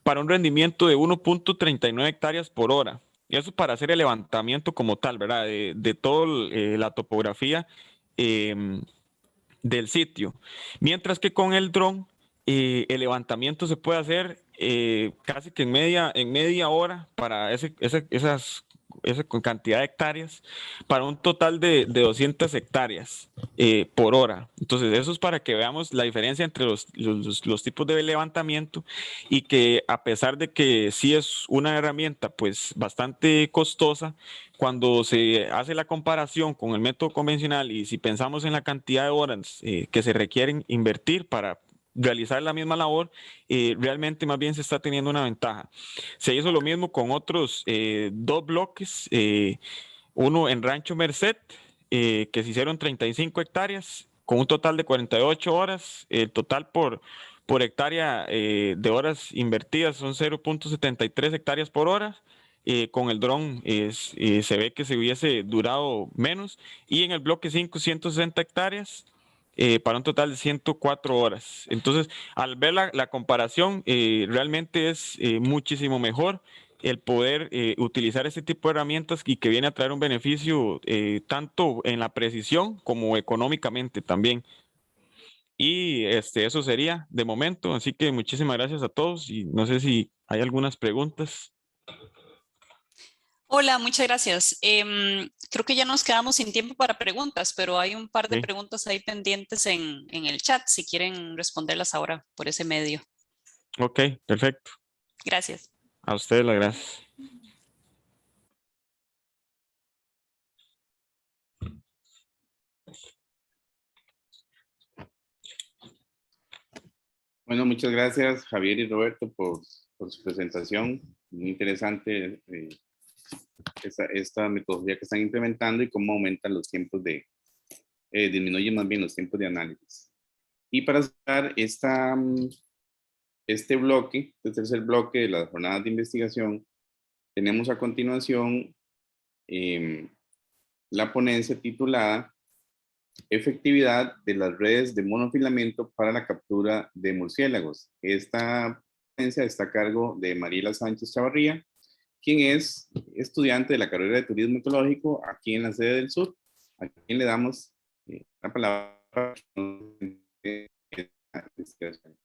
para un rendimiento de 1.39 hectáreas por hora. Y eso para hacer el levantamiento como tal, ¿verdad? De toda la topografía del sitio. Mientras que con el dron, el levantamiento se puede hacer casi que en media hora para esa cantidad de hectáreas, para un total de 200 hectáreas por hora. Entonces, eso es para que veamos la diferencia entre los tipos de levantamiento, y que a pesar de que sí es una herramienta pues bastante costosa, cuando se hace la comparación con el método convencional, y si pensamos en la cantidad de horas que se requieren invertir para realizar la misma labor, realmente más bien se está teniendo una ventaja. Se hizo lo mismo con otros 2 bloques, uno en Rancho Merced, que se hicieron 35 hectáreas con un total de 48 horas. El total por hectárea de horas invertidas son 0.73 hectáreas por hora. Con el dron se ve que se hubiese durado menos. Y en el bloque 5, 160 hectáreas. Para un total de 104 horas. Entonces, al ver la comparación, realmente es muchísimo mejor el poder utilizar este tipo de herramientas, y que viene a traer un beneficio tanto en la precisión como económicamente también. Y eso sería de momento, así que muchísimas gracias a todos, y no sé si hay algunas preguntas. Hola, muchas gracias. Creo que ya nos quedamos sin tiempo para preguntas, pero hay un par de Sí. preguntas ahí pendientes en el chat, si quieren responderlas ahora por ese medio. Ok, perfecto. Gracias. A ustedes las gracias. Bueno, muchas gracias Javier y Roberto por su presentación. Muy interesante esta metodología que están implementando y cómo aumentan los tiempos disminuyen más bien los tiempos de análisis. Y para cerrar este bloque, este tercer bloque de las jornadas de investigación, tenemos a continuación la ponencia titulada Efectividad de las redes de monofilamento para la captura de murciélagos. Esta ponencia está a cargo de Mariela Sánchez Chavarría, quien es estudiante de la carrera de Turismo Ecológico aquí en la sede del sur, a quien le damos la palabra.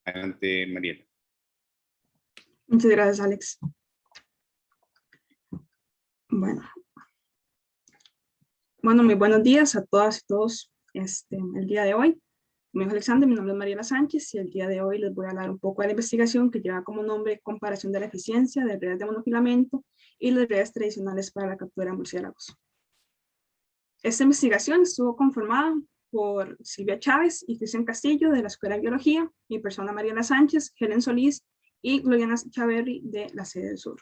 Adelante, Mariela. Muchas gracias, Alex. Bueno, muy buenos días a todas y todos el día de hoy. Mi nombre es Alexander, mi nombre es Mariela Sánchez, y el día de hoy les voy a hablar un poco de la investigación que lleva como nombre Comparación de la eficiencia de redes de monofilamento y las redes tradicionales para la captura de murciélagos. Esta investigación estuvo conformada por Silvia Chávez y Cristian Castillo de la Escuela de Biología, mi persona Mariela Sánchez, Helen Solís y Gloriana Chaverri de la sede del sur.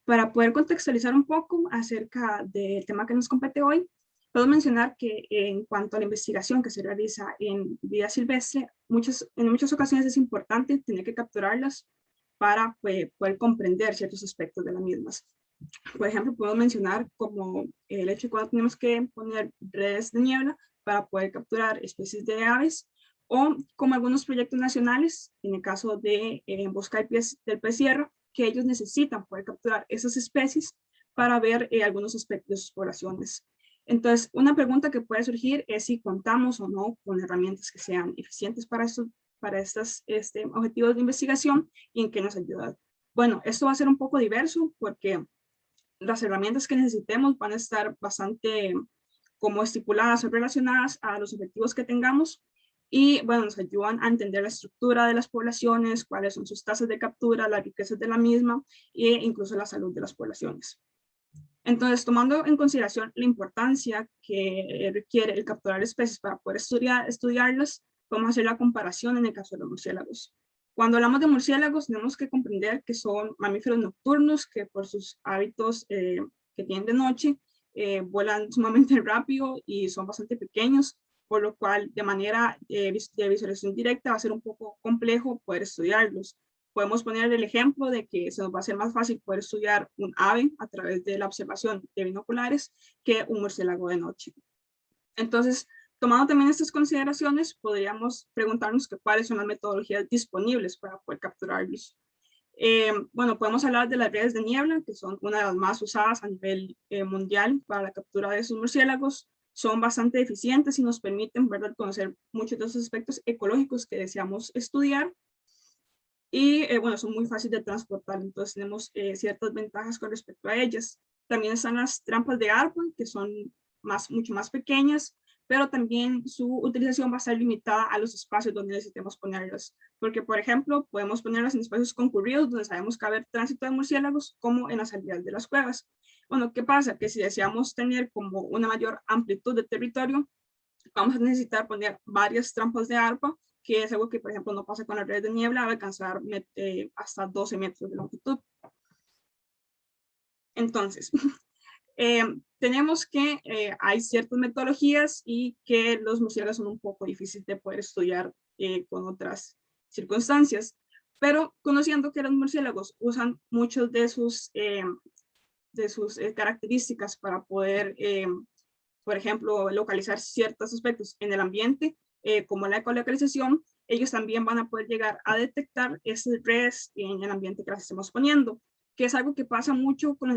Para poder contextualizar un poco acerca del tema que nos compete hoy, puedo mencionar que en cuanto a la investigación que se realiza en vida silvestre, en muchas ocasiones es importante tener que capturarlas para poder comprender ciertos aspectos de las mismas. Por ejemplo, puedo mencionar como el hecho de cuando tenemos que poner redes de niebla para poder capturar especies de aves, o como algunos proyectos nacionales, en el caso de emboscar del pez hierro, que ellos necesitan poder capturar esas especies para ver algunos aspectos de sus poblaciones. Entonces, una pregunta que puede surgir es si contamos o no con herramientas que sean eficientes para estos objetivos de investigación, y en qué nos ayudan. Bueno, esto va a ser un poco diverso porque las herramientas que necesitemos van a estar bastante como estipuladas o relacionadas a los objetivos que tengamos, y bueno, nos ayudan a entender la estructura de las poblaciones, cuáles son sus tasas de captura, las riquezas de la misma e incluso la salud de las poblaciones. Entonces, tomando en consideración la importancia que requiere el capturar especies para poder estudiarlas, vamos a hacer la comparación en el caso de los murciélagos. Cuando hablamos de murciélagos, tenemos que comprender que son mamíferos nocturnos que por sus hábitos que tienen de noche, vuelan sumamente rápido y son bastante pequeños, por lo cual de manera de visualización directa va a ser un poco complejo poder estudiarlos. Podemos poner el ejemplo de que se nos va a hacer más fácil poder estudiar un ave a través de la observación de binoculares que un murciélago de noche. Entonces, tomando también estas consideraciones, podríamos preguntarnos cuáles son las metodologías disponibles para poder capturarlos. Bueno, podemos hablar de las redes de niebla, que son una de las más usadas a nivel mundial para la captura de esos murciélagos. son bastante eficientes y nos permiten, ¿verdad?, conocer muchos de esos aspectos ecológicos que deseamos estudiar. Y bueno, son muy fáciles de transportar, entonces tenemos ciertas ventajas con respecto a ellas. También están las trampas de árbol, que son mucho más pequeñas, pero también su utilización va a estar limitada a los espacios donde necesitemos ponerlas. Porque, por ejemplo, podemos ponerlas en espacios concurridos donde sabemos que va a haber tránsito de murciélagos, como en las salidas de las cuevas. Bueno, ¿qué pasa? Que si deseamos tener como una mayor amplitud de territorio, vamos a necesitar poner varias trampas de ARPA, que es algo que, por ejemplo, no pasa con las redes de niebla, va a alcanzar hasta 12 metros de longitud. Entonces, tenemos que hay ciertas metodologías y que los murciélagos son un poco difíciles de poder estudiar con otras circunstancias, pero conociendo que los murciélagos usan muchos de sus características para poder, por ejemplo, localizar ciertos aspectos en el ambiente, como la ecolocalización, ellos también van a poder llegar a detectar esas redes en el ambiente que las estemos poniendo, que es algo que pasa mucho con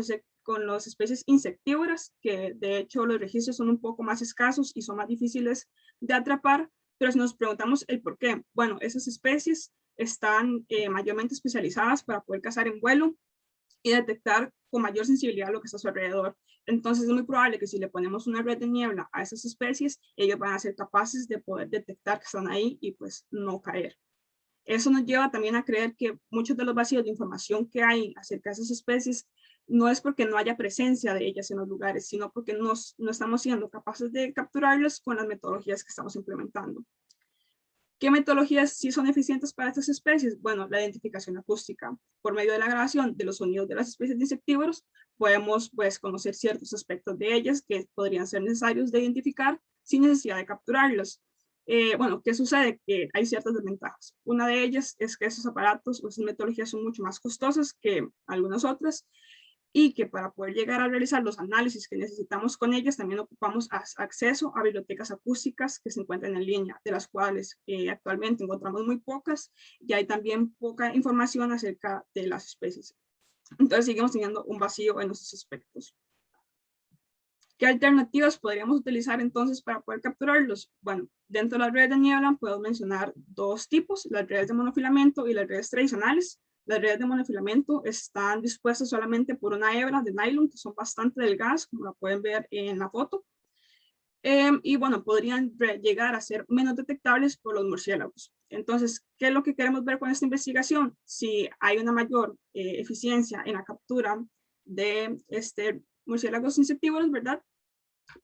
las especies insectívoras, que de hecho los registros son un poco más escasos y son más difíciles de atrapar, pero si nos preguntamos el por qué, bueno, esas especies están mayormente especializadas para poder cazar en vuelo y detectar con mayor sensibilidad lo que está a su alrededor. Entonces es muy probable que si le ponemos una red de niebla a esas especies, ellos van a ser capaces de poder detectar que están ahí y pues no caer. Eso nos lleva también a creer que muchos de los vacíos de información que hay acerca de esas especies no es porque no haya presencia de ellas en los lugares, sino porque no estamos siendo capaces de capturarlas con las metodologías que estamos implementando. ¿Qué metodologías sí son eficientes para estas especies? Bueno, la identificación acústica. Por medio de la grabación de los sonidos de las especies de insectívoros, podemos pues, conocer ciertos aspectos de ellas que podrían ser necesarios de identificar sin necesidad de capturarlos. Bueno, ¿qué sucede? Que hay ciertas desventajas. Una de ellas es que esos aparatos o esas metodologías son mucho más costosas que algunas otras, y que para poder llegar a realizar los análisis que necesitamos con ellas, también ocupamos acceso a bibliotecas acústicas que se encuentran en línea, de las cuales actualmente encontramos muy pocas, y hay también poca información acerca de las especies. Entonces seguimos teniendo un vacío en estos aspectos. ¿Qué alternativas podríamos utilizar entonces para poder capturarlos? Bueno, dentro de las redes de niebla puedo mencionar dos tipos, las redes de monofilamento y las redes tradicionales. Las redes de monofilamento están dispuestas solamente por una hebra de nylon, que son bastante delgadas, como la pueden ver en la foto. Y bueno, podrían llegar a ser menos detectables por los murciélagos. Entonces, ¿qué es lo que queremos ver con esta investigación? Si hay una mayor eficiencia en la captura de murciélagos insectívoros, ¿verdad?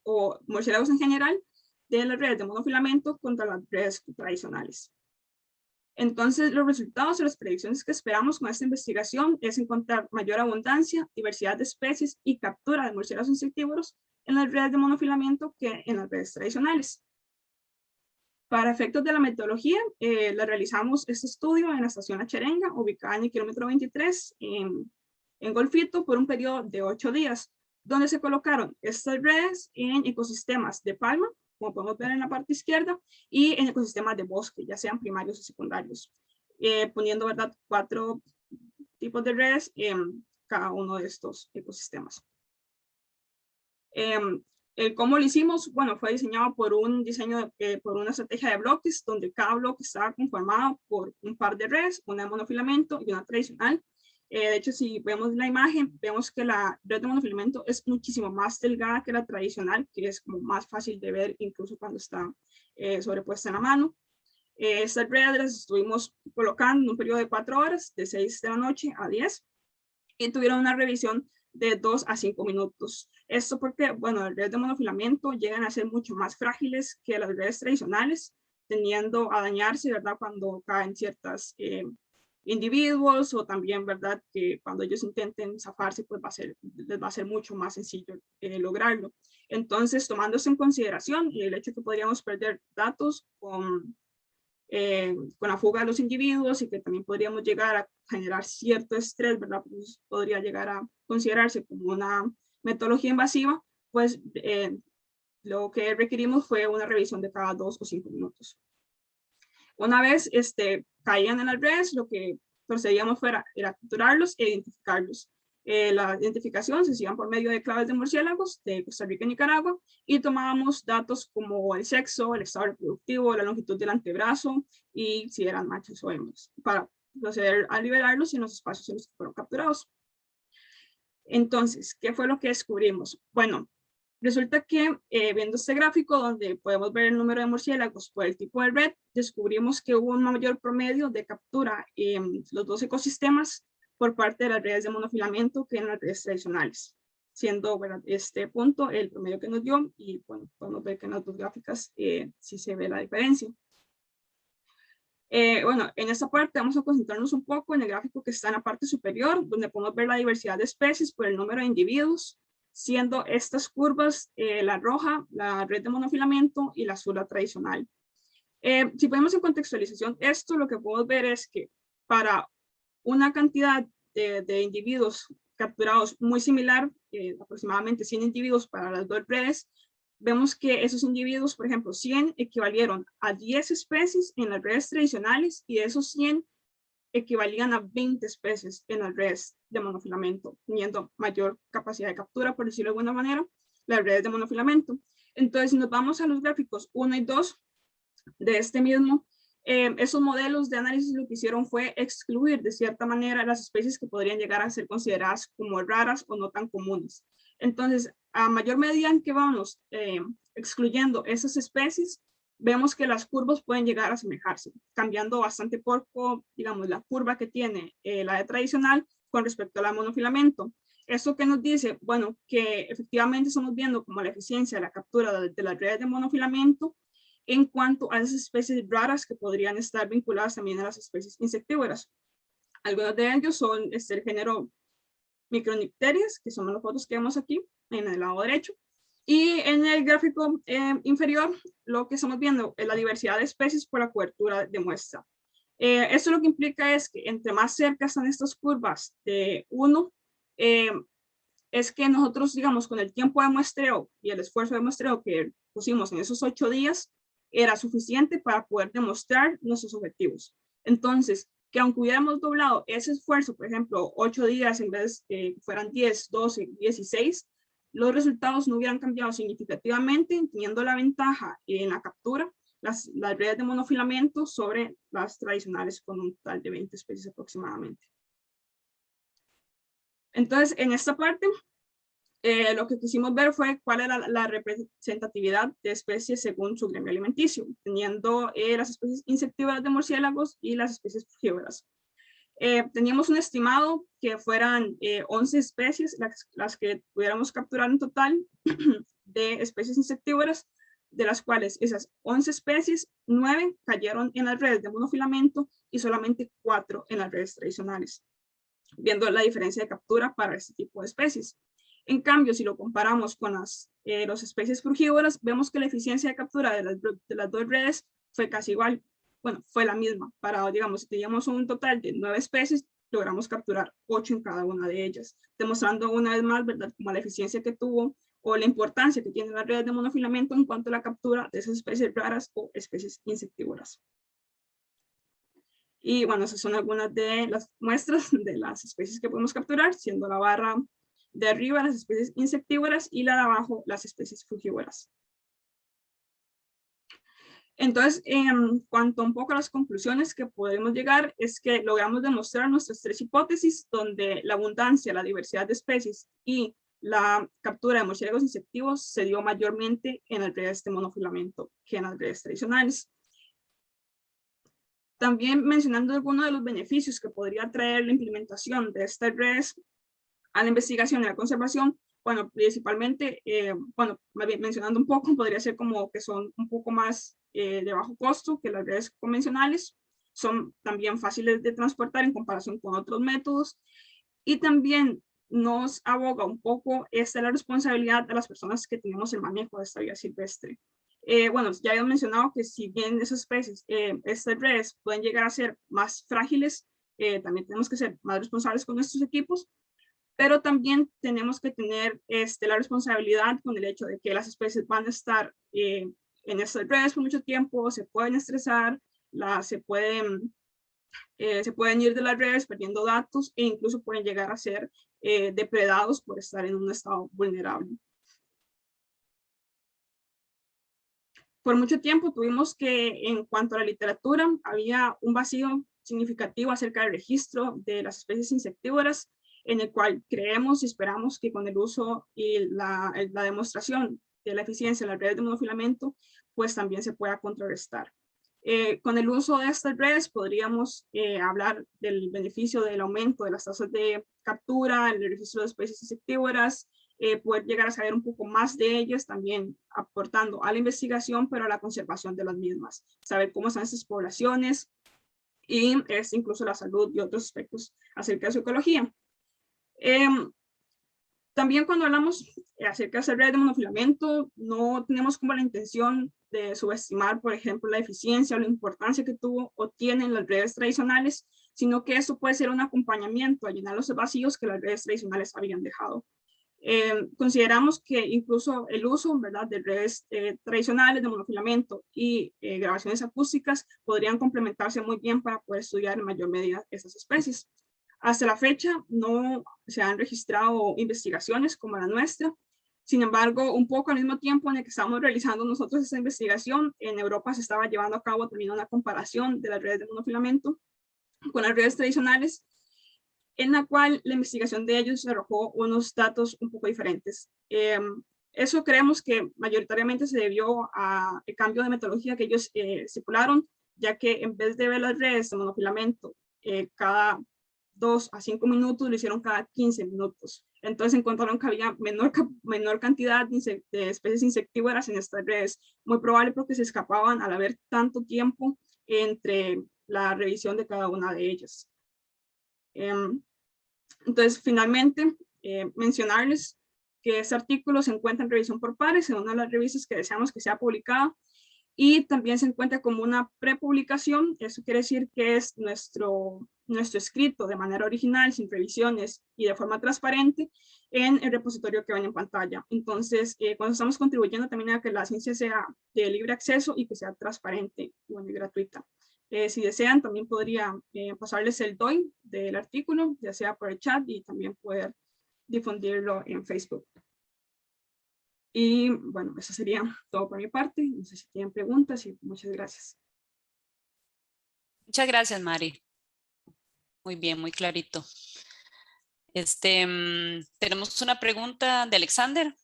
O murciélagos en general, de las redes de monofilamento contra las redes tradicionales. Entonces, los resultados o las predicciones que esperamos con esta investigación es encontrar mayor abundancia, diversidad de especies y captura de murciélagos insectívoros en las redes de monofilamento que en las redes tradicionales. Para efectos de la metodología, le realizamos este estudio en la estación La Cherenga, ubicada en el kilómetro 23 en Golfito, por un periodo de 8 días, donde se colocaron estas redes en ecosistemas de palma, como podemos ver en la parte izquierda, y en ecosistemas de bosque, ya sean primarios o secundarios, poniendo, ¿verdad?, 4 tipos de redes en cada uno de estos ecosistemas. ¿Cómo lo hicimos? Bueno, fue diseñado por un diseño, por una estrategia de bloques, donde cada bloque estaba conformado por un par de redes, una de monofilamento y una tradicional. De hecho, si vemos la imagen, vemos que la red de monofilamento es muchísimo más delgada que la tradicional, que es como más fácil de ver incluso cuando está sobrepuesta en la mano. Estas redes las estuvimos colocando en un periodo de 4 horas, de 6 de la noche a 10, y tuvieron una revisión de 2 a 5 minutos. Esto porque, bueno, las redes de monofilamento llegan a ser mucho más frágiles que las redes tradicionales, tendiendo a dañarse, ¿verdad?, cuando caen ciertas individuos, o también, ¿verdad?, que cuando ellos intenten zafarse, pues les va a ser mucho más sencillo lograrlo. Entonces, tomándose en consideración el hecho que podríamos perder datos con la fuga de los individuos, y que también podríamos llegar a generar cierto estrés, ¿verdad?, pues podría llegar a considerarse como una metodología invasiva, pues lo que requerimos fue una revisión de cada 2 o 5 minutos. Una vez caían en las redes, lo que procedíamos era capturarlos e identificarlos. la identificación se hacían por medio de claves de murciélagos de Costa Rica y Nicaragua, y tomábamos datos como el sexo, el estado reproductivo, la longitud del antebrazo y si eran machos o hembras, para proceder a liberarlos en los espacios en los que fueron capturados. Entonces, ¿qué fue lo que descubrimos? Bueno, resulta que viendo este gráfico donde podemos ver el número de murciélagos por el tipo de red, descubrimos que hubo un mayor promedio de captura en los dos ecosistemas por parte de las redes de monofilamento que en las redes tradicionales, siendo, ¿verdad?, este punto el promedio que nos dio, y bueno, podemos ver que en las dos gráficas sí se ve la diferencia. Bueno, en esta parte vamos a concentrarnos un poco en el gráfico que está en la parte superior, donde podemos ver la diversidad de especies por el número de individuos, siendo estas curvas la roja, la red de monofilamento, y la azul, la tradicional. Si ponemos en contextualización esto, lo que podemos ver es que para una cantidad de individuos capturados muy similar, aproximadamente 100 individuos para las dos redes, vemos que esos individuos, por ejemplo, 100 equivalieron a 10 especies en las redes tradicionales, y de esos 100 equivalían a 20 especies en las redes de monofilamento, teniendo mayor capacidad de captura, por decirlo de alguna manera, las redes de monofilamento. Entonces, si nos vamos a los gráficos 1 y 2 de este mismo, esos modelos de análisis lo que hicieron fue excluir de cierta manera las especies que podrían llegar a ser consideradas como raras o no tan comunes. Entonces, a mayor medida en que vamos excluyendo esas especies, vemos que las curvas pueden llegar a asemejarse, cambiando bastante poco, digamos, la curva que tiene la de tradicional con respecto a la de monofilamento. ¿Esto qué nos dice? Bueno, que efectivamente estamos viendo como la eficiencia de la captura de las redes de monofilamento en cuanto a esas especies raras que podrían estar vinculadas también a las especies insectívoras. Algunos de ellos son el género Micronipterias, que son las fotos que vemos aquí en el lado derecho, y en el gráfico inferior lo que estamos viendo es la diversidad de especies por la cobertura de muestra. Esto lo que implica es que entre más cerca están estas curvas de 1, es que nosotros, digamos, con el tiempo de muestreo y el esfuerzo de muestreo que pusimos en esos 8 días, era suficiente para poder demostrar nuestros objetivos. Entonces, que aunque hubiéramos doblado ese esfuerzo, por ejemplo, 8 días en vez de que fueran 10, 12, 16, los resultados no hubieran cambiado significativamente, teniendo la ventaja en la captura, las redes de monofilamento sobre las tradicionales, con un total de 20 especies aproximadamente. Entonces, en esta parte, lo que quisimos ver fue cuál era la representatividad de especies según su gremio alimenticio, teniendo las especies insectívoras de murciélagos y las especies frugívoras. Teníamos un estimado que fueran 11 especies las que pudiéramos capturar en total de especies insectívoras, de las cuales esas 11 especies, 9 cayeron en las redes de monofilamento y solamente 4 en las redes tradicionales, viendo la diferencia de captura para este tipo de especies. En cambio, si lo comparamos con las especies frugívoras, vemos que la eficiencia de captura de las dos redes fue casi igual. Bueno, fue la misma. Para, digamos, si teníamos un total de 9 especies, logramos capturar 8 en cada una de ellas, demostrando una vez más, ¿verdad?, como la eficiencia que tuvo o la importancia que tienen las redes de monofilamento en cuanto a la captura de esas especies raras o especies insectívoras. Y bueno, esas son algunas de las muestras de las especies que podemos capturar, siendo la barra de arriba las especies insectívoras y la de abajo las especies frugívoras. Entonces, en cuanto un poco a las conclusiones que podemos llegar, es que logramos demostrar nuestras 3 hipótesis, donde la abundancia, la diversidad de especies y la captura de murciélagos insectivos se dio mayormente en las redes de monofilamento que en las redes tradicionales. También mencionando algunos de los beneficios que podría traer la implementación de estas redes a la investigación y la conservación, bueno, principalmente, bueno, mencionando un poco, podría ser como que son un poco más de bajo costo que las redes convencionales, son también fáciles de transportar en comparación con otros métodos, y también nos aboga un poco la responsabilidad de las personas que tenemos el manejo de esta vida silvestre. Bueno, ya habíamos mencionado que si bien esas especies, estas redes pueden llegar a ser más frágiles, también tenemos que ser más responsables con nuestros equipos, pero también tenemos que tener la responsabilidad con el hecho de que las especies van a estar en estas redes por mucho tiempo, se pueden estresar, se pueden ir de las redes perdiendo datos e incluso pueden llegar a ser depredados por estar en un estado vulnerable. Por mucho tiempo tuvimos que, en cuanto a la literatura, había un vacío significativo acerca del registro de las especies insectívoras, en el cual creemos y esperamos que con el uso y la demostración de la eficiencia de las redes de monofilamento, pues también se pueda contrarrestar. Con el uso de estas redes podríamos hablar del beneficio del aumento de las tasas de captura, el registro de especies insectívoras, poder llegar a saber un poco más de ellas, también aportando a la investigación, pero a la conservación de las mismas, saber cómo están estas poblaciones y incluso la salud y otros aspectos acerca de su ecología. También cuando hablamos acerca de esa red de monofilamento, no tenemos como la intención de subestimar, por ejemplo, la eficiencia o la importancia que tuvo o tienen las redes tradicionales, sino que esto puede ser un acompañamiento a llenar los vacíos que las redes tradicionales habían dejado. Consideramos que incluso el uso, ¿verdad?, de redes tradicionales de monofilamento y grabaciones acústicas podrían complementarse muy bien para poder estudiar en mayor medida esas especies. Hasta la fecha no se han registrado investigaciones como la nuestra. Sin embargo, un poco al mismo tiempo en el que estamos realizando nosotros esta investigación, en Europa se estaba llevando a cabo también una comparación de las redes de monofilamento con las redes tradicionales, en la cual la investigación de ellos arrojó unos datos un poco diferentes. Eso creemos que mayoritariamente se debió al cambio de metodología que ellos estipularon, ya que en vez de ver las redes de monofilamento cada 2 a 5 minutos, lo hicieron cada 15 minutos. Entonces encontraron que había menor cantidad de especies insectívoras en estas redes, muy probable porque se escapaban al haber tanto tiempo entre la revisión de cada una de ellas. Entonces, finalmente, mencionarles que este artículo se encuentra en revisión por pares en una de las revistas que deseamos que sea publicada, y también se encuentra como una prepublicación. Eso quiere decir que es nuestro escrito de manera original, sin revisiones y de forma transparente en el repositorio que ven en pantalla. Entonces, cuando estamos contribuyendo también a que la ciencia sea de libre acceso y que sea transparente y gratuita. Si desean, también podría pasarles el DOI del artículo, ya sea por el chat, y también poder difundirlo en Facebook. Y bueno, eso sería todo por mi parte. No sé si tienen preguntas y muchas gracias. Muchas gracias, Mari. Muy bien, muy clarito. Tenemos una pregunta de Alexander.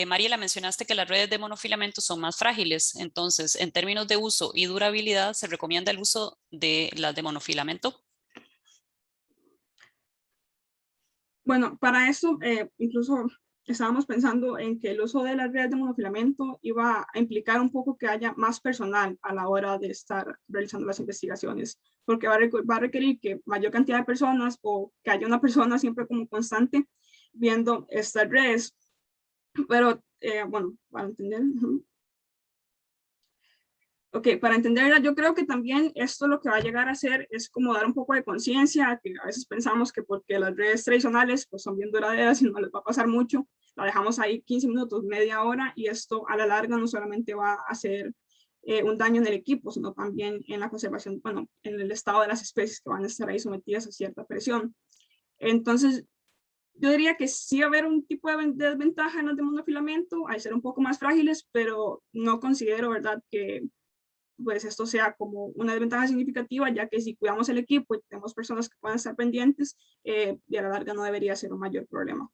Mariela, mencionaste que las redes de monofilamento son más frágiles. Entonces, en términos de uso y durabilidad, ¿se recomienda el uso de las de monofilamento? Bueno, para eso incluso estábamos pensando en que el uso de las redes de monofilamento iba a implicar un poco que haya más personal a la hora de estar realizando las investigaciones, porque va a requerir que mayor cantidad de personas o que haya una persona siempre como constante viendo estas redes. Pero bueno, para entender. Ok, para entenderla, yo creo que también esto lo que va a llegar a hacer es como dar un poco de conciencia, que a veces pensamos que porque las redes tradicionales pues son bien duraderas y no les va a pasar mucho, la dejamos ahí 15 minutos, media hora, y esto a la larga no solamente va a hacer un daño en el equipo, sino también en la conservación, bueno, en el estado de las especies que van a estar ahí sometidas a cierta presión. Entonces, yo diría que sí va a haber un tipo de desventaja en las de monofilamento, al ser un poco más frágiles, pero no considero, ¿verdad?, que pues esto sea como una desventaja significativa, ya que si cuidamos el equipo y tenemos personas que puedan estar pendientes, y a la larga no debería ser un mayor problema.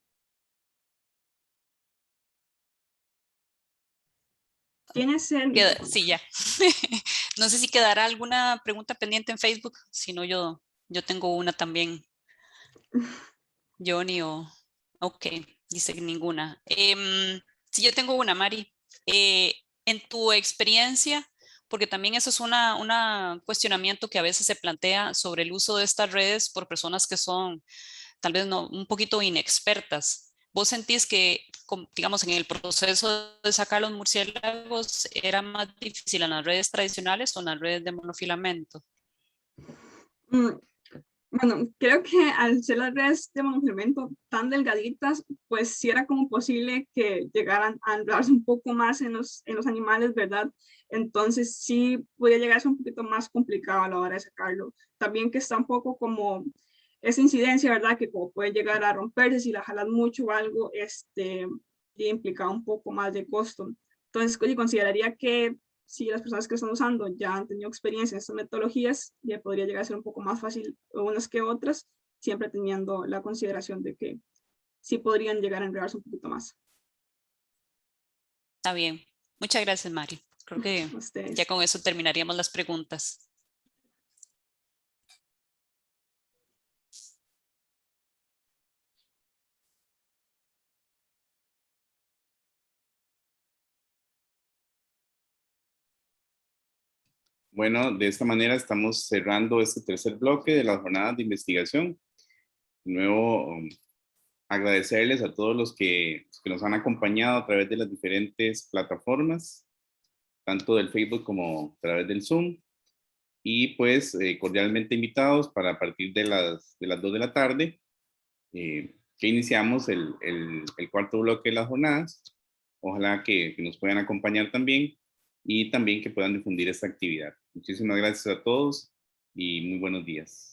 ¿Tienes el micrófono? Sí, ya. No sé si quedará alguna pregunta pendiente en Facebook, si no yo tengo una también. Johnny o... Ok, dice que ninguna. Sí, yo tengo una, Mari. En tu experiencia, porque también eso es un cuestionamiento que a veces se plantea sobre el uso de estas redes por personas que son tal vez no, un poquito inexpertas. ¿Vos sentís que, digamos, en el proceso de sacar los murciélagos era más difícil en las redes tradicionales o en las redes de monofilamento? Bueno, creo que al ser las redes de monofilamento tan delgaditas, pues sí era como posible que llegaran a enredarse un poco más en los animales, ¿verdad? Entonces sí podía llegar a ser un poquito más complicado a la hora de sacarlo. También que está un poco como esa incidencia, ¿verdad? Que como puede llegar a romperse si la jalas mucho o algo, y implica un poco más de costo. Entonces, yo consideraría que si las personas que están usando ya han tenido experiencia en estas metodologías, ya podría llegar a ser un poco más fácil unas que otras, siempre teniendo la consideración de que sí podrían llegar a enredarse un poquito más. Está bien. Muchas gracias, Mari. Creo que Ustedes. ya con eso terminaríamos las preguntas. Bueno, de esta manera estamos cerrando este tercer bloque de las jornadas de investigación. De nuevo, agradecerles a todos los que nos han acompañado a través de las diferentes plataformas, tanto del Facebook como a través del Zoom. Y pues cordialmente invitados para a partir de las 2 de la tarde, que iniciamos el cuarto bloque de las jornadas. Ojalá que nos puedan acompañar también y también que puedan difundir esta actividad. Muchísimas gracias a todos y muy buenos días.